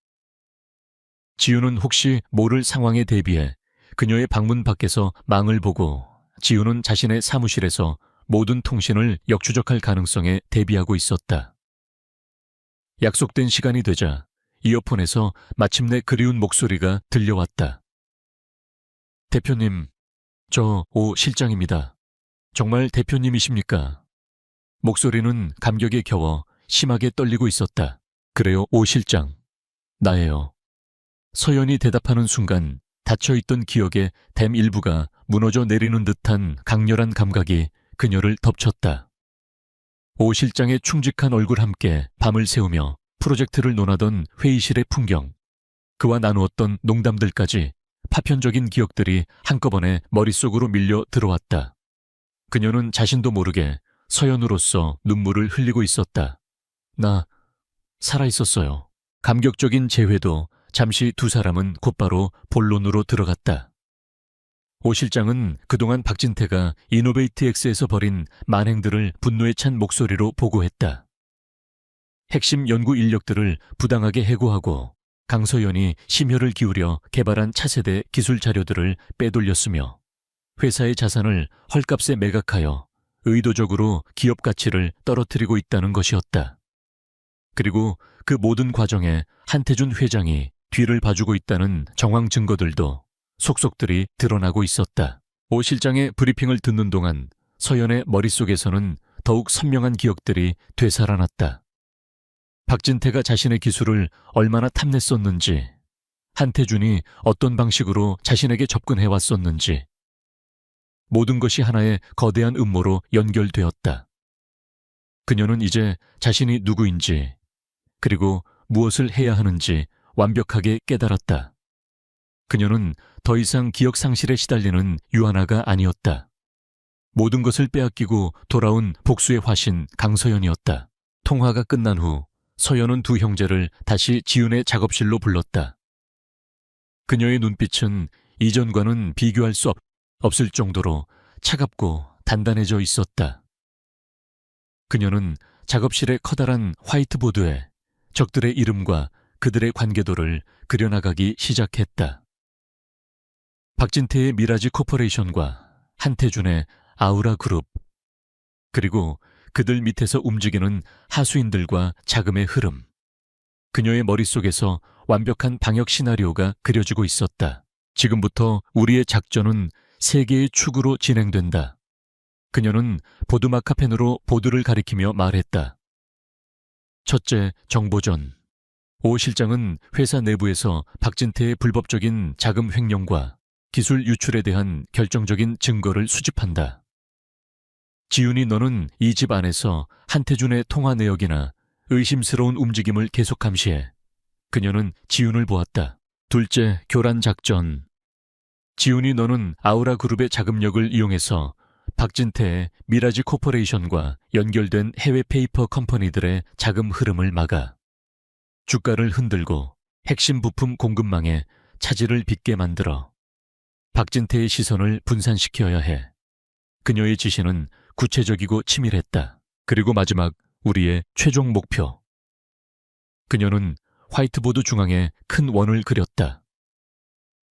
지훈은 혹시 모를 상황에 대비해 그녀의 방문 밖에서 망을 보고 지훈은 자신의 사무실에서 모든 통신을 역추적할 가능성에 대비하고 있었다. 약속된 시간이 되자 이어폰에서 마침내 그리운 목소리가 들려왔다. 대표님, 저 오 실장입니다. 정말 대표님이십니까? 목소리는 감격에 겨워 심하게 떨리고 있었다. 그래요, 오 실장. 나예요. 서연이 대답하는 순간 닫혀있던 기억의 댐 일부가 무너져 내리는 듯한 강렬한 감각이 그녀를 덮쳤다. 오 실장의 충직한 얼굴 함께 밤을 새우며 프로젝트를 논하던 회의실의 풍경, 그와 나누었던 농담들까지 파편적인 기억들이 한꺼번에 머릿속으로 밀려 들어왔다. 그녀는 자신도 모르게 서연으로서 눈물을 흘리고 있었다. 나 살아있었어요. 감격적인 재회도 잠시 두 사람은 곧바로 본론으로 들어갔다. 오 실장은 그동안 박진태가 이노베이트엑스에서 벌인 만행들을 분노에 찬 목소리로 보고했다. 핵심 연구 인력들을 부당하게 해고하고 강서연이 심혈을 기울여 개발한 차세대 기술 자료들을 빼돌렸으며 회사의 자산을 헐값에 매각하여 의도적으로 기업 가치를 떨어뜨리고 있다는 것이었다. 그리고 그 모든 과정에 한태준 회장이 뒤를 봐주고 있다는 정황 증거들도 속속들이 드러나고 있었다. 오 실장의 브리핑을 듣는 동안 서연의 머릿속에서는 더욱 선명한 기억들이 되살아났다. 박진태가 자신의 기술을 얼마나 탐냈었는지, 한태준이 어떤 방식으로 자신에게 접근해왔었는지, 모든 것이 하나의 거대한 음모로 연결되었다. 그녀는 이제 자신이 누구인지, 그리고 무엇을 해야 하는지 완벽하게 깨달았다. 그녀는 더 이상 기억 상실에 시달리는 유아나가 아니었다. 모든 것을 빼앗기고 돌아온 복수의 화신 강서연이었다. 통화가 끝난 후 서연은 두 형제를 다시 지훈의 작업실로 불렀다. 그녀의 눈빛은 이전과는 비교할 수 없을 정도로 차갑고 단단해져 있었다. 그녀는 작업실의 커다란 화이트보드에 적들의 이름과 그들의 관계도를 그려나가기 시작했다. 박진태의 미라지 코퍼레이션과 한태준의 아우라 그룹, 그리고 그들 밑에서 움직이는 하수인들과 자금의 흐름. 그녀의 머릿속에서 완벽한 방역 시나리오가 그려지고 있었다. 지금부터 우리의 작전은 세 개의 축으로 진행된다. 그녀는 보드마카펜으로 보드를 가리키며 말했다. 첫째, 정보전. 오 실장은 회사 내부에서 박진태의 불법적인 자금 횡령과 기술 유출에 대한 결정적인 증거를 수집한다. 지훈이 너는 이 집 안에서 한태준의 통화 내역이나 의심스러운 움직임을 계속 감시해. 그녀는 지훈을 보았다. 둘째, 교란 작전. 지훈이 너는 아우라 그룹의 자금력을 이용해서 박진태의 미라지 코퍼레이션과 연결된 해외 페이퍼 컴퍼니들의 자금 흐름을 막아 주가를 흔들고 핵심 부품 공급망에 차질을 빚게 만들어 박진태의 시선을 분산시켜야 해. 그녀의 지시는 구체적이고 치밀했다. 그리고 마지막, 우리의 최종 목표. 그녀는 화이트보드 중앙에 큰 원을 그렸다.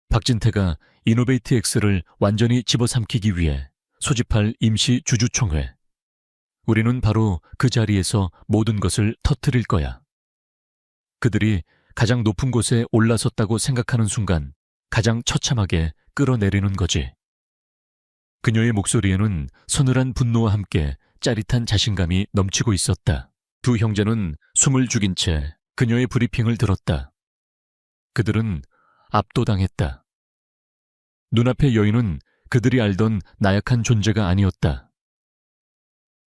박진태가 이노베이트 X를 완전히 집어삼키기 위해 소집할 임시 주주총회. 우리는 바로 그 자리에서 모든 것을 터뜨릴 거야. 그들이 가장 높은 곳에 올라섰다고 생각하는 순간 가장 처참하게 끌어내리는 거지. 그녀의 목소리에는 서늘한 분노와 함께 짜릿한 자신감이 넘치고 있었다. 두 형제는 숨을 죽인 채 그녀의 브리핑을 들었다. 그들은 압도당했다. 눈앞의 여인은 그들이 알던 나약한 존재가 아니었다.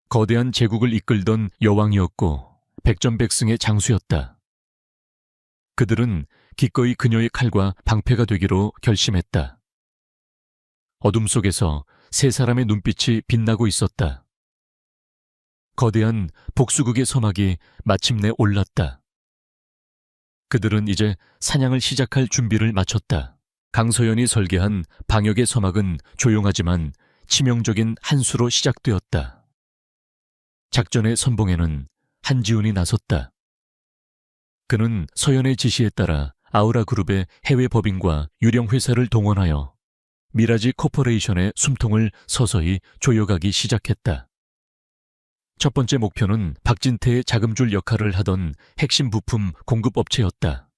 거대한 제국을 이끌던 여왕이었고 백전백승의 장수였다. 그들은 기꺼이 그녀의 칼과 방패가 되기로 결심했다. 어둠 속에서 세 사람의 눈빛이 빛나고 있었다. 거대한 복수극의 서막이 마침내 올랐다. 그들은 이제 사냥을 시작할 준비를 마쳤다. 강서연이 설계한 방역의 서막은 조용하지만 치명적인 한 수로 시작되었다. 작전의 선봉에는 한지훈이 나섰다. 그는 서연의 지시에 따라 아우라 그룹의 해외 법인과 유령 회사를 동원하여 미라지 코퍼레이션의 숨통을 서서히 조여가기 시작했다. 첫 번째 목표는 박진태의 자금줄 역할을 하던 핵심 부품 공급업체였다.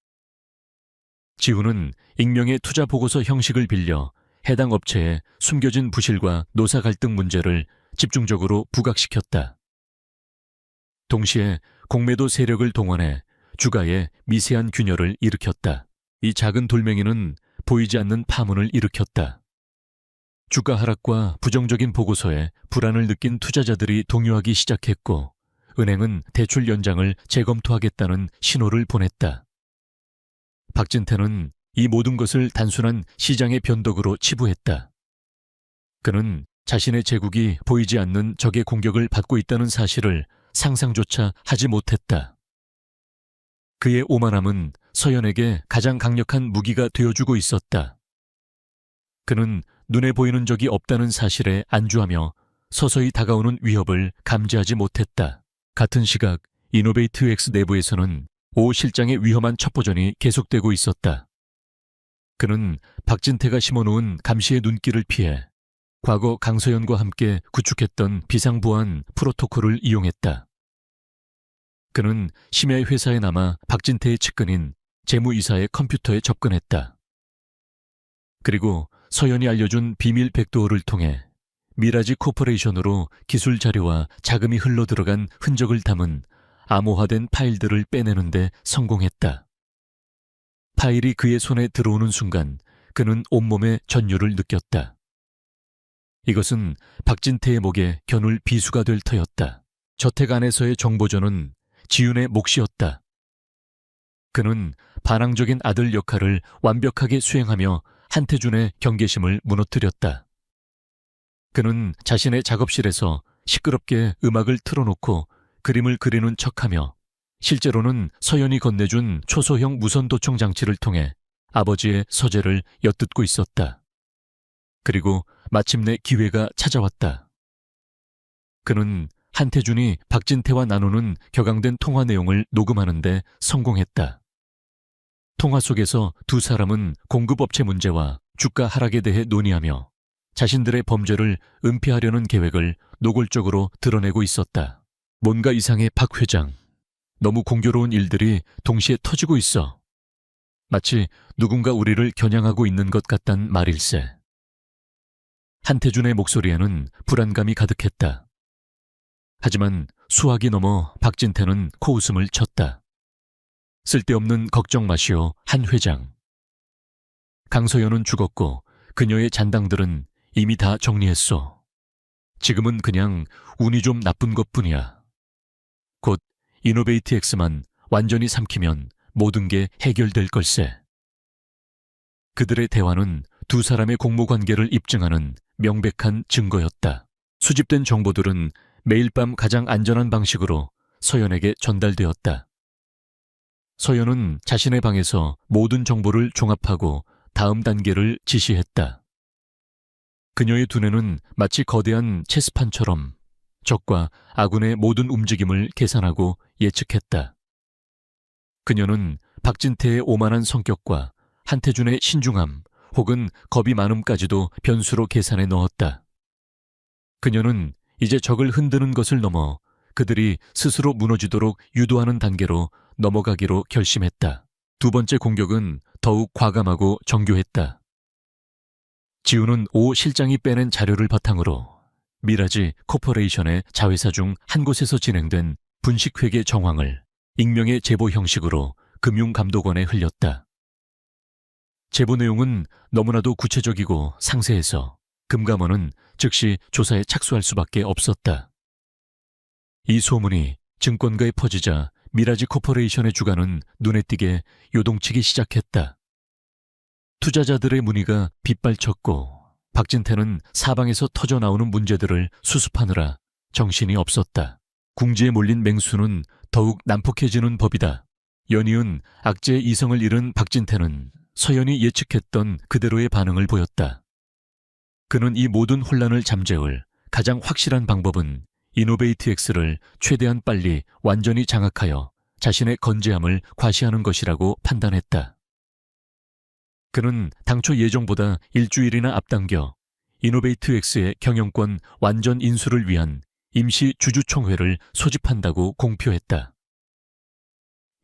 지훈은 익명의 투자 보고서 형식을 빌려 해당 업체의 숨겨진 부실과 노사 갈등 문제를 집중적으로 부각시켰다. 동시에 공매도 세력을 동원해 주가에 미세한 균열을 일으켰다. 이 작은 돌멩이는 보이지 않는 파문을 일으켰다. 주가 하락과 부정적인 보고서에 불안을 느낀 투자자들이 동요하기 시작했고 은행은 대출 연장을 재검토하겠다는 신호를 보냈다. 박진태는 이 모든 것을 단순한 시장의 변덕으로 치부했다. 그는 자신의 제국이 보이지 않는 적의 공격을 받고 있다는 사실을 상상조차 하지 못했다. 그의 오만함은 서연에게 가장 강력한 무기가 되어주고 있었다. 그는 눈에 보이는 적이 없다는 사실에 안주하며 서서히 다가오는 위협을 감지하지 못했다. 같은 시각 이노베이트 X 내부에서는 오 실장의 위험한 첩보전이 계속되고 있었다. 그는 박진태가 심어놓은 감시의 눈길을 피해 과거 강서연과 함께 구축했던 비상보안 프로토콜을 이용했다. 그는 심야 회사에 남아 박진태의 측근인 재무이사의 컴퓨터에 접근했다. 그리고 서연이 알려준 비밀 백도어를 통해 미라지 코퍼레이션으로 기술 자료와 자금이 흘러들어간 흔적을 담은 암호화된 파일들을 빼내는데 성공했다. 파일이 그의 손에 들어오는 순간 그는 온몸에 전율을 느꼈다. 이것은 박진태의 목에 겨눌 비수가 될 터였다. 저택 안에서의 정보전은 지훈의 몫이었다. 그는 반항적인 아들 역할을 완벽하게 수행하며 한태준의 경계심을 무너뜨렸다. 그는 자신의 작업실에서 시끄럽게 음악을 틀어놓고 그림을 그리는 척하며 실제로는 서연이 건네준 초소형 무선 도청 장치를 통해 아버지의 서재를 엿듣고 있었다. 그리고 마침내 기회가 찾아왔다. 그는 한태준이 박진태와 나누는 격앙된 통화 내용을 녹음하는 데 성공했다. 통화 속에서 두 사람은 공급업체 문제와 주가 하락에 대해 논의하며 자신들의 범죄를 은폐하려는 계획을 노골적으로 드러내고 있었다. 뭔가 이상해, 박 회장. 너무 공교로운 일들이 동시에 터지고 있어. 마치 누군가 우리를 겨냥하고 있는 것 같단 말일세. 한태준의 목소리에는 불안감이 가득했다. 하지만 수학이 넘어 박진태는 코웃음을 쳤다. 쓸데없는 걱정 마시오, 한 회장. 강서연은 죽었고 그녀의 잔당들은 이미 다 정리했소. 지금은 그냥 운이 좀 나쁜 것뿐이야. 곧 이노베이트 X만 완전히 삼키면 모든 게 해결될 걸세. 그들의 대화는 두 사람의 공모관계를 입증하는 명백한 증거였다. 수집된 정보들은 매일 밤 가장 안전한 방식으로 서연에게 전달되었다. 서연은 자신의 방에서 모든 정보를 종합하고 다음 단계를 지시했다. 그녀의 두뇌는 마치 거대한 체스판처럼 적과 아군의 모든 움직임을 계산하고 예측했다. 그녀는 박진태의 오만한 성격과 한태준의 신중함 혹은 겁이 많음까지도 변수로 계산해 넣었다. 그녀는 이제 적을 흔드는 것을 넘어 그들이 스스로 무너지도록 유도하는 단계로 넘어가기로 결심했다. 두 번째 공격은 더욱 과감하고 정교했다. 지우는 오 실장이 빼낸 자료를 바탕으로 미라지 코퍼레이션의 자회사 중 한 곳에서 진행된 분식회계 정황을 익명의 제보 형식으로 금융감독원에 흘렸다. 제보 내용은 너무나도 구체적이고 상세해서 금감원은 즉시 조사에 착수할 수밖에 없었다. 이 소문이 증권가에 퍼지자 미라지 코퍼레이션의 주가는 눈에 띄게 요동치기 시작했다. 투자자들의 문의가 빗발쳤고 박진태는 사방에서 터져나오는 문제들을 수습하느라 정신이 없었다. 궁지에 몰린 맹수는 더욱 난폭해지는 법이다. 연이은 악재의 이성을 잃은 박진태는 서연이 예측했던 그대로의 반응을 보였다. 그는 이 모든 혼란을 잠재울 가장 확실한 방법은 이노베이트 X를 최대한 빨리 완전히 장악하여 자신의 건재함을 과시하는 것이라고 판단했다. 그는 당초 예정보다 일주일이나 앞당겨 이노베이트 X의 경영권 완전 인수를 위한 임시 주주총회를 소집한다고 공표했다.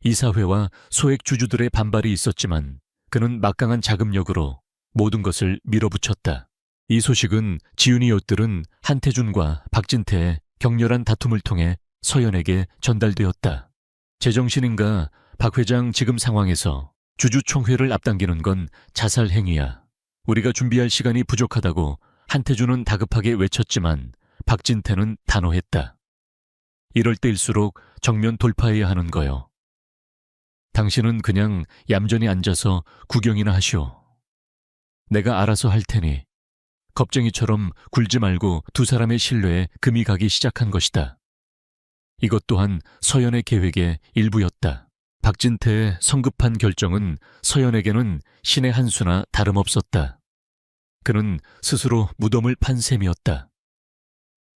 이사회와 소액 주주들의 반발이 있었지만 그는 막강한 자금력으로 모든 것을 밀어붙였다. 이 소식은 지훈이 엿들은 한태준과 박진태의 격렬한 다툼을 통해 서연에게 전달되었다. 제정신인가, 박 회장, 지금 상황에서 주주총회를 앞당기는 건 자살 행위야. 우리가 준비할 시간이 부족하다고 한태준은 다급하게 외쳤지만 박진태는 단호했다. 이럴 때일수록 정면 돌파해야 하는 거요. 당신은 그냥 얌전히 앉아서 구경이나 하시오. 내가 알아서 할 테니. 겁쟁이처럼 굴지 말고 두 사람의 신뢰에 금이 가기 시작한 것이다. 이것 또한 서연의 계획의 일부였다. 박진태의 성급한 결정은 서연에게는 신의 한 수나 다름없었다. 그는 스스로 무덤을 판 셈이었다.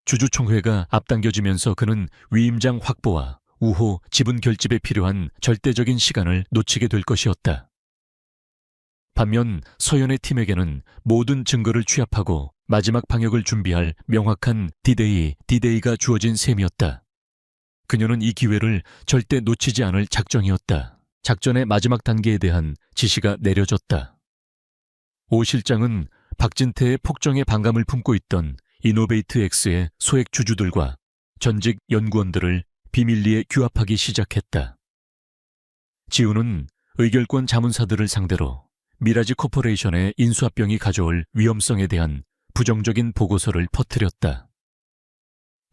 주주총회가 앞당겨지면서 그는 위임장 확보와 우호 지분 결집에 필요한 절대적인 시간을 놓치게 될 것이었다. 반면 서연의 팀에게는 모든 증거를 취합하고 마지막 방역을 준비할 명확한 디데이가 주어진 셈이었다. 그녀는 이 기회를 절대 놓치지 않을 작정이었다. 작전의 마지막 단계에 대한 지시가 내려졌다. 오 실장은 박진태의 폭정에 반감을 품고 있던 이노베이트 X의 소액 주주들과 전직 연구원들을 비밀리에 규합하기 시작했다. 지우는 의결권 자문사들을 상대로 미라지 코퍼레이션의 인수합병이 가져올 위험성에 대한 부정적인 보고서를 퍼뜨렸다.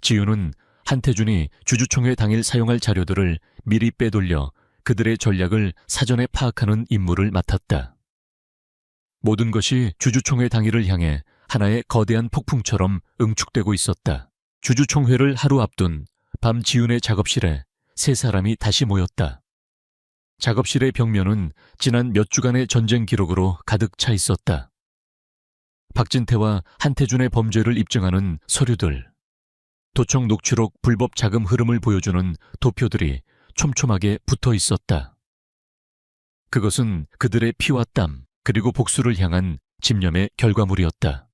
지우는 한태준이 주주총회 당일 사용할 자료들을 미리 빼돌려 그들의 전략을 사전에 파악하는 임무를 맡았다. 모든 것이 주주총회 당일을 향해 하나의 거대한 폭풍처럼 응축되고 있었다. 주주총회를 하루 앞둔 밤 지훈의 작업실에 세 사람이 다시 모였다. 작업실의 벽면은 지난 몇 주간의 전쟁 기록으로 가득 차 있었다. 박진태와 한태준의 범죄를 입증하는 서류들, 도청 녹취록 불법 자금 흐름을 보여주는 도표들이 촘촘하게 붙어 있었다. 그것은 그들의 피와 땀, 그리고 복수를 향한 집념의 결과물이었다.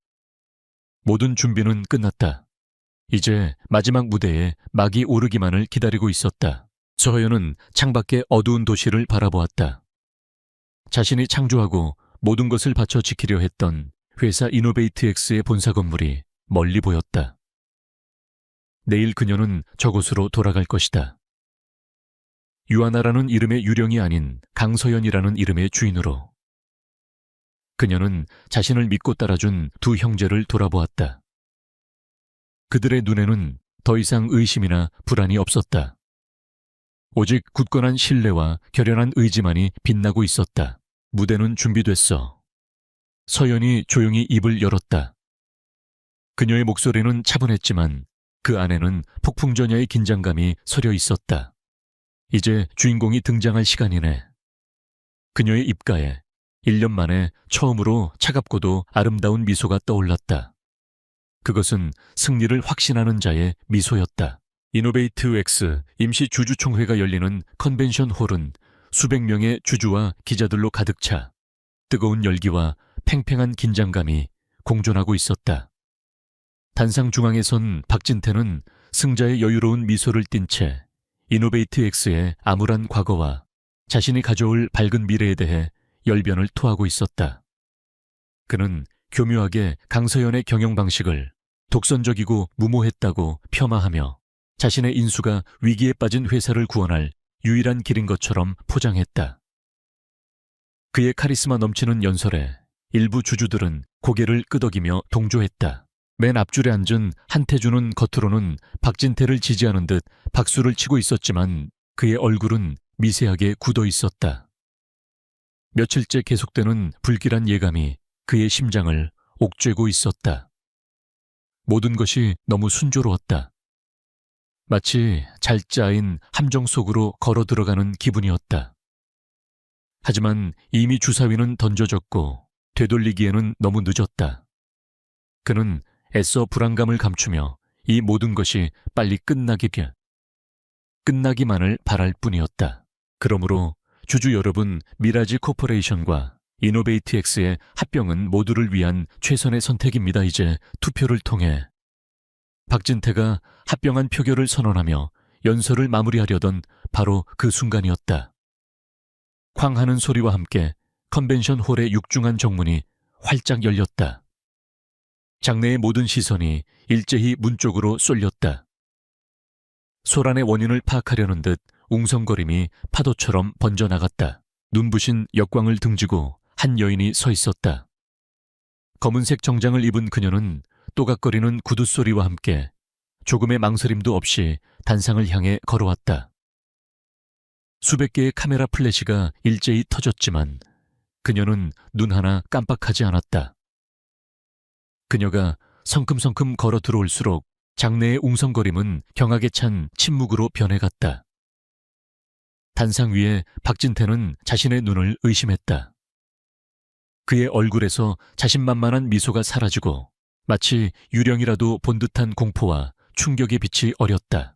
모든 준비는 끝났다. 이제 마지막 무대에 막이 오르기만을 기다리고 있었다. 서호연은 창밖의 어두운 도시를 바라보았다. 자신이 창조하고 모든 것을 바쳐 지키려 했던 회사 이노베이트엑스의 본사 건물이 멀리 보였다. 내일 그녀는 저곳으로 돌아갈 것이다. 유아나라는 이름의 유령이 아닌 강서연이라는 이름의 주인으로. 그녀는 자신을 믿고 따라준 두 형제를 돌아보았다. 그들의 눈에는 더 이상 의심이나 불안이 없었다. 오직 굳건한 신뢰와 결연한 의지만이 빛나고 있었다. 무대는 준비됐어. 서연이 조용히 입을 열었다. 그녀의 목소리는 차분했지만 그 안에는 폭풍전야의 긴장감이 서려 있었다. 이제 주인공이 등장할 시간이네. 그녀의 입가에 1년 만에 처음으로 차갑고도 아름다운 미소가 떠올랐다. 그것은 승리를 확신하는 자의 미소였다. 이노베이트엑스 임시 주주총회가 열리는 컨벤션 홀은 수백 명의 주주와 기자들로 가득 차 뜨거운 열기와 팽팽한 긴장감이 공존하고 있었다. 단상 중앙에 선 박진태는 승자의 여유로운 미소를 띤 채 이노베이트엑스의 암울한 과거와 자신이 가져올 밝은 미래에 대해 열변을 토하고 있었다. 그는 교묘하게 강서연의 경영 방식을 독선적이고 무모했다고 폄하하며 자신의 인수가 위기에 빠진 회사를 구원할 유일한 길인 것처럼 포장했다. 그의 카리스마 넘치는 연설에 일부 주주들은 고개를 끄덕이며 동조했다. 맨 앞줄에 앉은 한태준은 겉으로는 박진태를 지지하는 듯 박수를 치고 있었지만 그의 얼굴은 미세하게 굳어 있었다. 며칠째 계속되는 불길한 예감이 그의 심장을 옥죄고 있었다. 모든 것이 너무 순조로웠다. 마치 잘 짜인 함정 속으로 걸어 들어가는 기분이었다. 하지만 이미 주사위는 던져졌고 되돌리기에는 너무 늦었다. 그는 애써 불안감을 감추며 이 모든 것이 빨리 끝나기만을 바랄 뿐이었다. 그러므로 주주 여러분, 미라지 코퍼레이션과 이노베이트엑스의 합병은 모두를 위한 최선의 선택입니다. 이제 투표를 통해 박진태가 합병한 표결을 선언하며 연설을 마무리하려던 바로 그 순간이었다. 쾅 하는 소리와 함께 컨벤션 홀의 육중한 정문이 활짝 열렸다. 장내의 모든 시선이 일제히 문 쪽으로 쏠렸다. 소란의 원인을 파악하려는 듯 웅성거림이 파도처럼 번져나갔다. 눈부신 역광을 등지고 한 여인이 서 있었다. 검은색 정장을 입은 그녀는 또각거리는 구두 소리와 함께 조금의 망설임도 없이 단상을 향해 걸어왔다. 수백 개의 카메라 플래시가 일제히 터졌지만 그녀는 눈 하나 깜빡하지 않았다. 그녀가 성큼성큼 걸어 들어올수록 장내의 웅성거림은 경악에 찬 침묵으로 변해갔다. 단상 위에 박진태는 자신의 눈을 의심했다. 그의 얼굴에서 자신만만한 미소가 사라지고 마치 유령이라도 본 듯한 공포와 충격의 빛이 어렸다.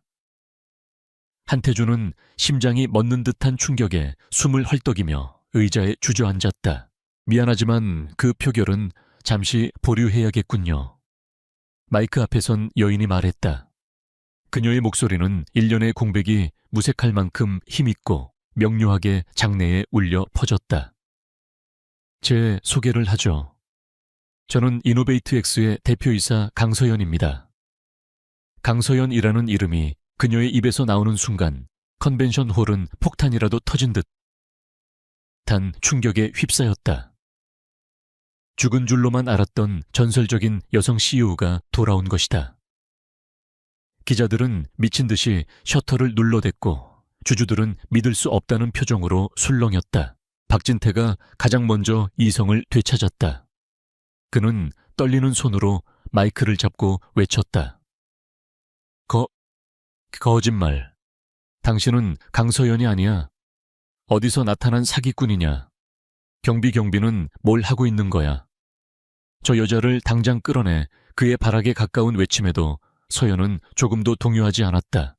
한태준은 심장이 멎는 듯한 충격에 숨을 헐떡이며 의자에 주저앉았다. 미안하지만 그 표결은 잠시 보류해야겠군요. 마이크 앞에 선 여인이 말했다. 그녀의 목소리는 일련의 공백이 무색할 만큼 힘있고 명료하게 장내에 울려 퍼졌다. 제 소개를 하죠. 저는 이노베이트엑스의 대표이사 강서연입니다. 강서연이라는 이름이 그녀의 입에서 나오는 순간 컨벤션 홀은 폭탄이라도 터진 듯한 충격에 휩싸였다. 죽은 줄로만 알았던 전설적인 여성 CEO가 돌아온 것이다. 기자들은 미친 듯이 셔터를 눌러댔고 주주들은 믿을 수 없다는 표정으로 술렁였다. 박진태가 가장 먼저 이성을 되찾았다. 그는 떨리는 손으로 마이크를 잡고 외쳤다. 거짓말. 당신은 강서연이 아니야. 어디서 나타난 사기꾼이냐. 경비는 뭘 하고 있는 거야. 저 여자를 당장 끌어내. 그의 발악에 가까운 외침에도 서연은 조금도 동요하지 않았다.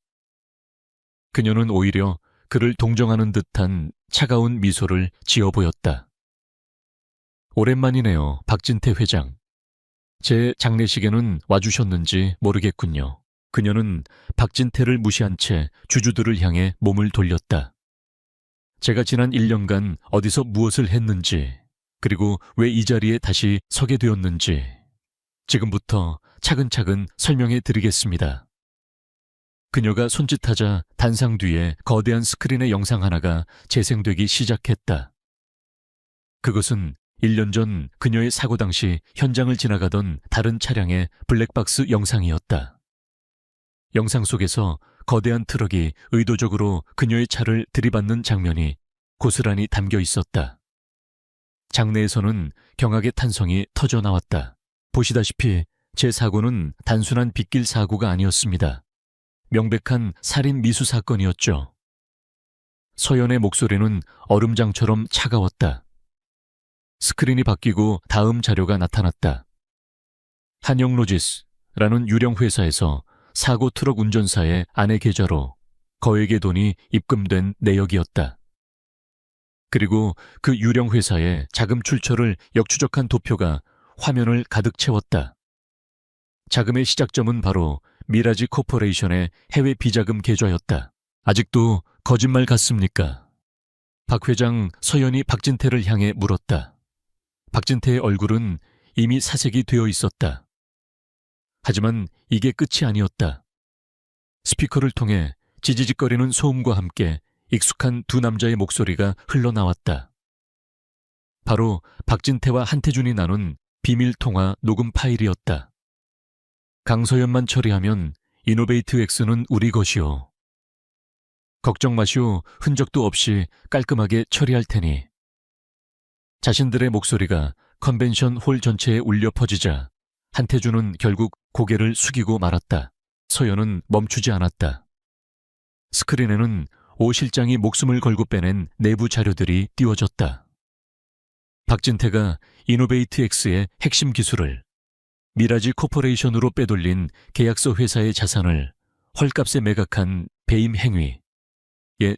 그녀는 오히려 그를 동정하는 듯한 차가운 미소를 지어 보였다. 오랜만이네요, 박진태 회장. 제 장례식에는 와주셨는지 모르겠군요. 그녀는 박진태를 무시한 채 주주들을 향해 몸을 돌렸다. 제가 지난 1년간 어디서 무엇을 했는지, 그리고 왜 이 자리에 다시 서게 되었는지 지금부터 차근차근 설명해 드리겠습니다. 그녀가 손짓하자 단상 뒤에 거대한 스크린의 영상 하나가 재생되기 시작했다. 그것은 1년 전 그녀의 사고 당시 현장을 지나가던 다른 차량의 블랙박스 영상이었다. 영상 속에서 거대한 트럭이 의도적으로 그녀의 차를 들이받는 장면이 고스란히 담겨 있었다. 장내에서는 경악의 탄성이 터져 나왔다. 보시다시피 제 사고는 단순한 빗길 사고가 아니었습니다. 명백한 살인 미수 사건이었죠. 서연의 목소리는 얼음장처럼 차가웠다. 스크린이 바뀌고 다음 자료가 나타났다. 한영로지스라는 유령 회사에서 사고 트럭 운전사의 아내 계좌로 거액의 돈이 입금된 내역이었다. 그리고 그 유령 회사의 자금 출처를 역추적한 도표가 화면을 가득 채웠다. 자금의 시작점은 바로 미라지 코퍼레이션의 해외 비자금 계좌였다. 아직도 거짓말 같습니까? 박 회장 서연이 박진태를 향해 물었다. 박진태의 얼굴은 이미 사색이 되어 있었다. 하지만 이게 끝이 아니었다. 스피커를 통해 지지직거리는 소음과 함께 익숙한 두 남자의 목소리가 흘러나왔다. 바로 박진태와 한태준이 나눈 비밀 통화 녹음 파일이었다. 강서연만 처리하면 이노베이트 X는 우리 것이오. 걱정 마시오. 흔적도 없이 깔끔하게 처리할 테니. 자신들의 목소리가 컨벤션 홀 전체에 울려 퍼지자 한태준은 결국 고개를 숙이고 말았다. 서연은 멈추지 않았다. 스크린에는 오 실장이 목숨을 걸고 빼낸 내부 자료들이 띄워졌다. 박진태가 이노베이트 X의 핵심 기술을 미라지 코퍼레이션으로 빼돌린 계약서 회사의 자산을 헐값에 매각한 배임 행위의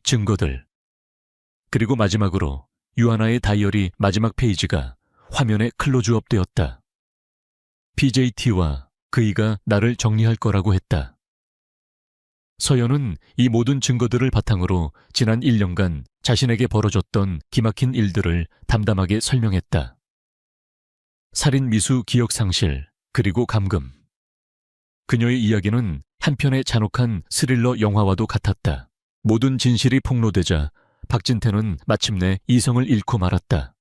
증거들. 그리고 마지막으로 유하나의 다이어리 마지막 페이지가 화면에 클로즈업 되었다. PJT와 그이가 나를 정리할 거라고 했다. 서연은 이 모든 증거들을 바탕으로 지난 1년간 자신에게 벌어졌던 기막힌 일들을 담담하게 설명했다. 살인 미수 기억 상실, 그리고 감금. 그녀의 이야기는 한편의 잔혹한 스릴러 영화와도 같았다. 모든 진실이 폭로되자 박진태는 마침내 이성을 잃고 말았다.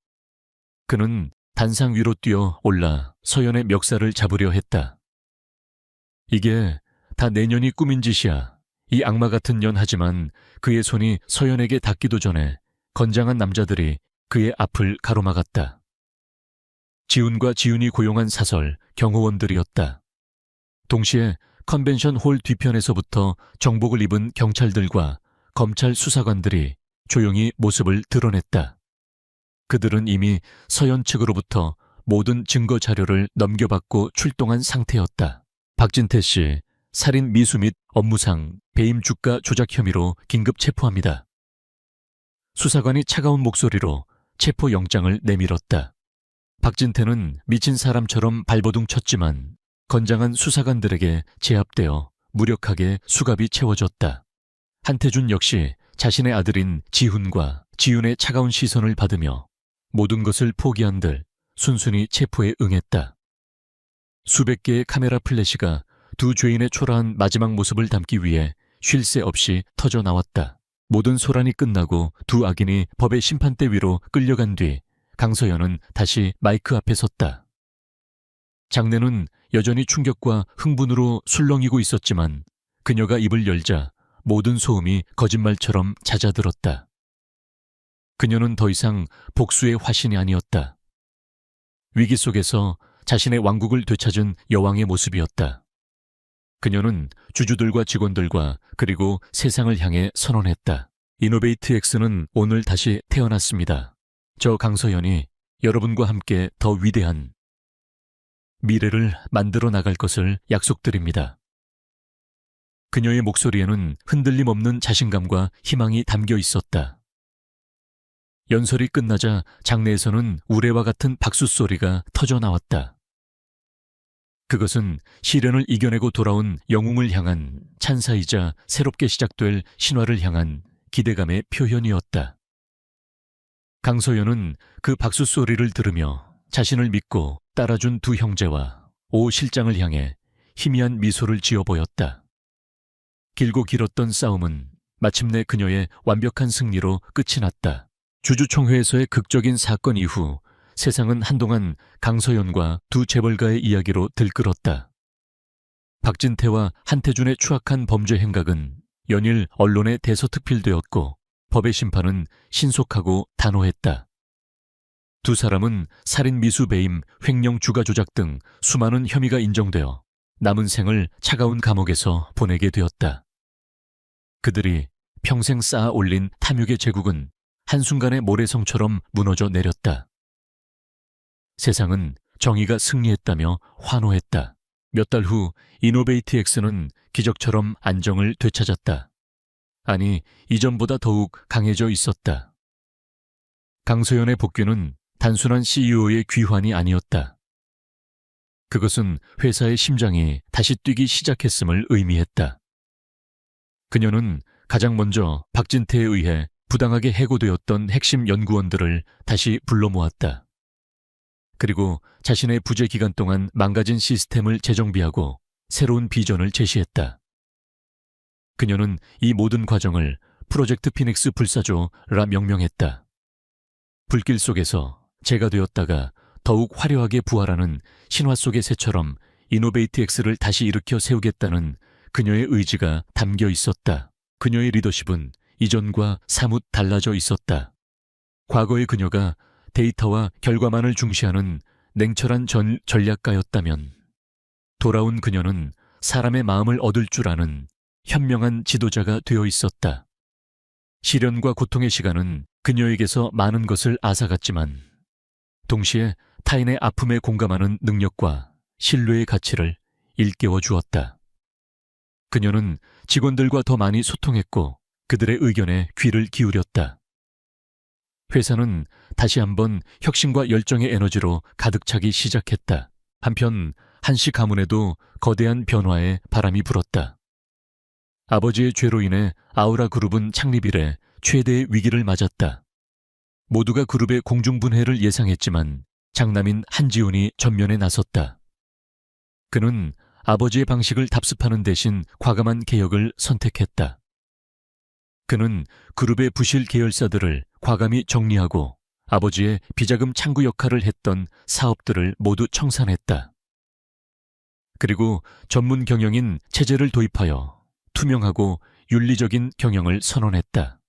그는 단상 위로 뛰어 올라 서연의 멱살을 잡으려 했다. 이게 다 내년이 꾸민 짓이야. 이 악마 같은 년. 하지만 그의 손이 서연에게 닿기도 전에 건장한 남자들이 그의 앞을 가로막았다. 지훈과 지훈이 고용한 사설, 경호원들이었다. 동시에 컨벤션 홀 뒤편에서부터 정복을 입은 경찰들과 검찰 수사관들이 조용히 모습을 드러냈다. 그들은 이미 서연 측으로부터 모든 증거 자료를 넘겨받고 출동한 상태였다. 박진태 씨, 살인 미수 및 업무상 배임 주가 조작 혐의로 긴급 체포합니다. 수사관이 차가운 목소리로 체포영장을 내밀었다. 박진태는 미친 사람처럼 발버둥 쳤지만 건장한 수사관들에게 제압되어 무력하게 수갑이 채워졌다. 한태준 역시 자신의 아들인 지훈과 지훈의 차가운 시선을 받으며 모든 것을 포기한 듯 순순히 체포에 응했다. 수백 개의 카메라 플래시가 두 죄인의 초라한 마지막 모습을 담기 위해 쉴 새 없이 터져 나왔다. 모든 소란이 끝나고 두 악인이 법의 심판대 위로 끌려간 뒤 강서연은 다시 마이크 앞에 섰다. 장내는 여전히 충격과 흥분으로 술렁이고 있었지만 그녀가 입을 열자 모든 소음이 거짓말처럼 잦아들었다. 그녀는 더 이상 복수의 화신이 아니었다. 위기 속에서 자신의 왕국을 되찾은 여왕의 모습이었다. 그녀는 주주들과 직원들과 그리고 세상을 향해 선언했다. 이노베이트 X는 오늘 다시 태어났습니다. 저 강서연이 여러분과 함께 더 위대한 미래를 만들어 나갈 것을 약속드립니다. 그녀의 목소리에는 흔들림 없는 자신감과 희망이 담겨 있었다. 연설이 끝나자 장내에서는 우레와 같은 박수 소리가 터져 나왔다. 그것은 시련을 이겨내고 돌아온 영웅을 향한 찬사이자 새롭게 시작될 신화를 향한 기대감의 표현이었다. 강서연은 그 박수 소리를 들으며 자신을 믿고 따라준 두 형제와 오 실장을 향해 희미한 미소를 지어 보였다. 길고 길었던 싸움은 마침내 그녀의 완벽한 승리로 끝이 났다. 주주총회에서의 극적인 사건 이후 세상은 한동안 강서연과 두 재벌가의 이야기로 들끓었다. 박진태와 한태준의 추악한 범죄 행각은 연일 언론에 대서특필되었고 법의 심판은 신속하고 단호했다. 두 사람은 살인 미수배임, 횡령 주가 조작 등 수많은 혐의가 인정되어 남은 생을 차가운 감옥에서 보내게 되었다. 그들이 평생 쌓아 올린 탐욕의 제국은 한순간에 모래성처럼 무너져 내렸다. 세상은 정의가 승리했다며 환호했다. 몇 달 후 이노베이트엑스는 기적처럼 안정을 되찾았다. 아니, 이전보다 더욱 강해져 있었다. 강소연의 복귀는 단순한 CEO의 귀환이 아니었다. 그것은 회사의 심장이 다시 뛰기 시작했음을 의미했다. 그녀는 가장 먼저 박진태에 의해 부당하게 해고되었던 핵심 연구원들을 다시 불러 모았다. 그리고 자신의 부재 기간 동안 망가진 시스템을 재정비하고 새로운 비전을 제시했다. 그녀는 이 모든 과정을 프로젝트 피닉스 불사조라 명명했다. 불길 속에서 재가 되었다가 더욱 화려하게 부활하는 신화 속의 새처럼 이노베이트엑스를 다시 일으켜 세우겠다는 그녀의 의지가 담겨 있었다. 그녀의 리더십은 이전과 사뭇 달라져 있었다. 과거의 그녀가 데이터와 결과만을 중시하는 냉철한 전략가였다면 돌아온 그녀는 사람의 마음을 얻을 줄 아는 현명한 지도자가 되어 있었다. 시련과 고통의 시간은 그녀에게서 많은 것을 앗아갔지만 동시에 타인의 아픔에 공감하는 능력과 신뢰의 가치를 일깨워 주었다. 그녀는 직원들과 더 많이 소통했고 그들의 의견에 귀를 기울였다. 회사는 다시 한번 혁신과 열정의 에너지로 가득 차기 시작했다. 한편 한씨 가문에도 거대한 변화의 바람이 불었다. 아버지의 죄로 인해 아우라 그룹은 창립 이래 최대의 위기를 맞았다. 모두가 그룹의 공중분해를 예상했지만 장남인 한지훈이 전면에 나섰다. 그는 아버지의 방식을 답습하는 대신 과감한 개혁을 선택했다. 그는 그룹의 부실 계열사들을 과감히 정리하고 아버지의 비자금 창구 역할을 했던 사업들을 모두 청산했다. 그리고 전문 경영인 체제를 도입하여 투명하고 윤리적인 경영을 선언했다.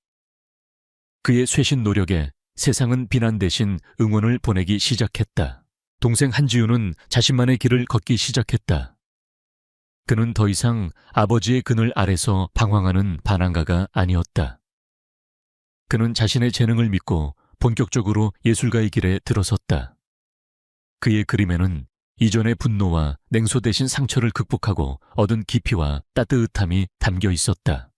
그의 쇄신 노력에 세상은 비난 대신 응원을 보내기 시작했다. 동생 한지우는 자신만의 길을 걷기 시작했다. 그는 더 이상 아버지의 그늘 아래서 방황하는 반항가가 아니었다. 그는 자신의 재능을 믿고 본격적으로 예술가의 길에 들어섰다. 그의 그림에는 이전의 분노와 냉소 대신 상처를 극복하고 얻은 깊이와 따뜻함이 담겨 있었다.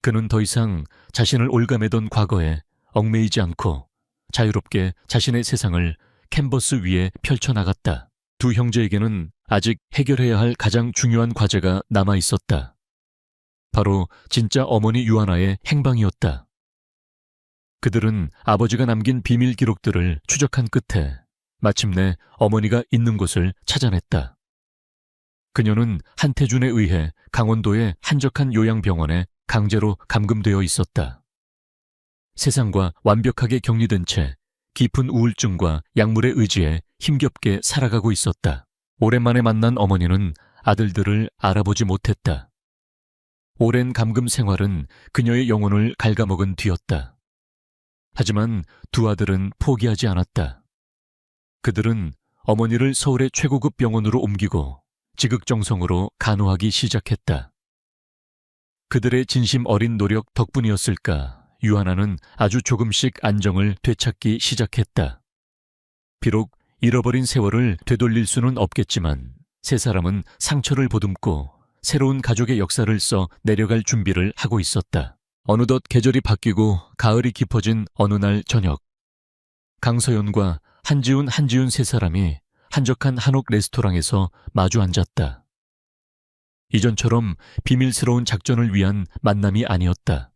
그는 더 이상 자신을 올가매던 과거에 얽매이지 않고 자유롭게 자신의 세상을 캔버스 위에 펼쳐나갔다. 두 형제에게는 아직 해결해야 할 가장 중요한 과제가 남아 있었다. 바로 진짜 어머니 유아나의 행방이었다. 그들은 아버지가 남긴 비밀 기록들을 추적한 끝에 마침내 어머니가 있는 곳을 찾아냈다. 그녀는 한태준에 의해 강원도의 한적한 요양병원에 강제로 감금되어 있었다. 세상과 완벽하게 격리된 채 깊은 우울증과 약물의 의지에 힘겹게 살아가고 있었다. 오랜만에 만난 어머니는 아들들을 알아보지 못했다. 오랜 감금 생활은 그녀의 영혼을 갉아먹은 뒤였다. 하지만 두 아들은 포기하지 않았다. 그들은 어머니를 서울의 최고급 병원으로 옮기고 지극정성으로 간호하기 시작했다. 그들의 진심 어린 노력 덕분이었을까 유아나는 아주 조금씩 안정을 되찾기 시작했다. 비록 잃어버린 세월을 되돌릴 수는 없겠지만 세 사람은 상처를 보듬고 새로운 가족의 역사를 써 내려갈 준비를 하고 있었다. 어느덧 계절이 바뀌고 가을이 깊어진 어느 날 저녁, 강서연과 한지훈 세 사람이 한적한 한옥 레스토랑에서 마주 앉았다. 이전처럼 비밀스러운 작전을 위한 만남이 아니었다.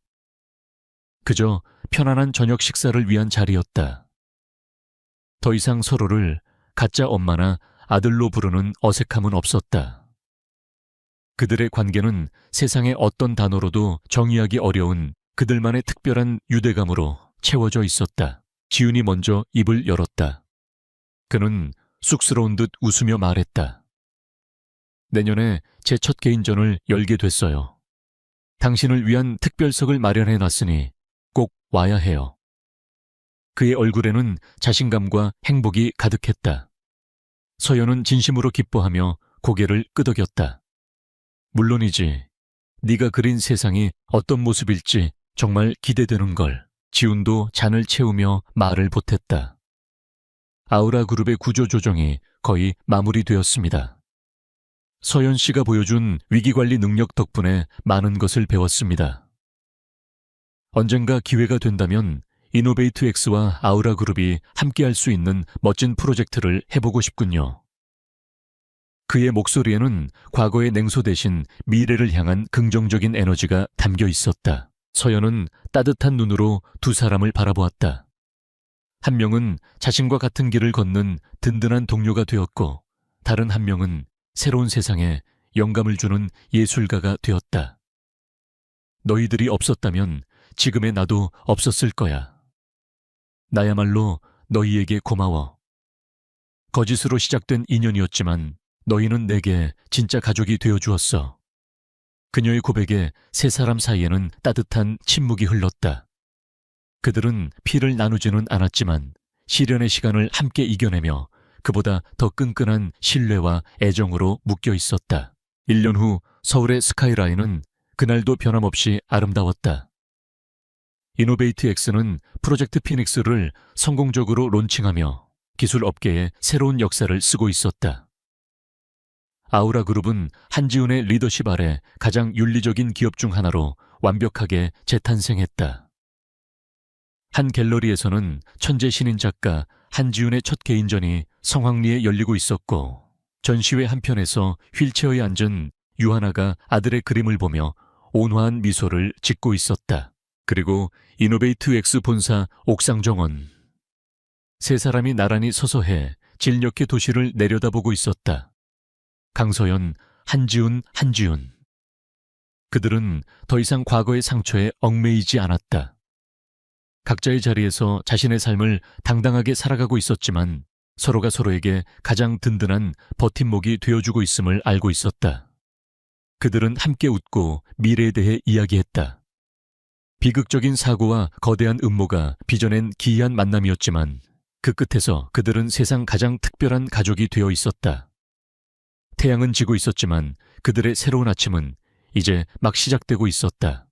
그저 편안한 저녁 식사를 위한 자리였다. 더 이상 서로를 가짜 엄마나 아들로 부르는 어색함은 없었다. 그들의 관계는 세상의 어떤 단어로도 정의하기 어려운 그들만의 특별한 유대감으로 채워져 있었다. 지훈이 먼저 입을 열었다. 그는 쑥스러운 듯 웃으며 말했다. 내년에 제 첫 개인전을 열게 됐어요. 당신을 위한 특별석을 마련해 놨으니 꼭 와야 해요. 그의 얼굴에는 자신감과 행복이 가득했다. 서연은 진심으로 기뻐하며 고개를 끄덕였다. 물론이지. 네가 그린 세상이 어떤 모습일지 정말 기대되는걸. 지훈도 잔을 채우며 말을 보탰다. 아우라 그룹의 구조 조정이 거의 마무리되었습니다. 서연 씨가 보여준 위기관리 능력 덕분에 많은 것을 배웠습니다. 언젠가 기회가 된다면 이노베이트 X와 아우라 그룹이 함께할 수 있는 멋진 프로젝트를 해보고 싶군요. 그의 목소리에는 과거의 냉소 대신 미래를 향한 긍정적인 에너지가 담겨 있었다. 서연은 따뜻한 눈으로 두 사람을 바라보았다. 한 명은 자신과 같은 길을 걷는 든든한 동료가 되었고, 다른 한 명은 새로운 세상에 영감을 주는 예술가가 되었다. 너희들이 없었다면 지금의 나도 없었을 거야. 나야말로 너희에게 고마워. 거짓으로 시작된 인연이었지만 너희는 내게 진짜 가족이 되어주었어. 그녀의 고백에 세 사람 사이에는 따뜻한 침묵이 흘렀다. 그들은 피를 나누지는 않았지만 시련의 시간을 함께 이겨내며 그보다 더 끈끈한 신뢰와 애정으로 묶여 있었다. 1년 후 서울의 스카이라인은 그날도 변함없이 아름다웠다. 이노베이트 X는 프로젝트 피닉스를 성공적으로 론칭하며 기술 업계에 새로운 역사를 쓰고 있었다. 아우라 그룹은 한지훈의 리더십 아래 가장 윤리적인 기업 중 하나로 완벽하게 재탄생했다. 한 갤러리에서는 천재 신인 작가 한지훈의 첫 개인전이 성황리에 열리고 있었고, 전시회 한편에서 휠체어에 앉은 유하나가 아들의 그림을 보며 온화한 미소를 짓고 있었다. 그리고 이노베이트 X 본사 옥상 정원. 세 사람이 나란히 서서해 질녘의 도시를 내려다보고 있었다. 강서연, 한지훈. 그들은 더 이상 과거의 상처에 얽매이지 않았다. 각자의 자리에서 자신의 삶을 당당하게 살아가고 있었지만 서로가 서로에게 가장 든든한 버팀목이 되어주고 있음을 알고 있었다. 그들은 함께 웃고 미래에 대해 이야기했다. 비극적인 사고와 거대한 음모가 빚어낸 기이한 만남이었지만 그 끝에서 그들은 세상 가장 특별한 가족이 되어 있었다. 태양은 지고 있었지만 그들의 새로운 아침은 이제 막 시작되고 있었다.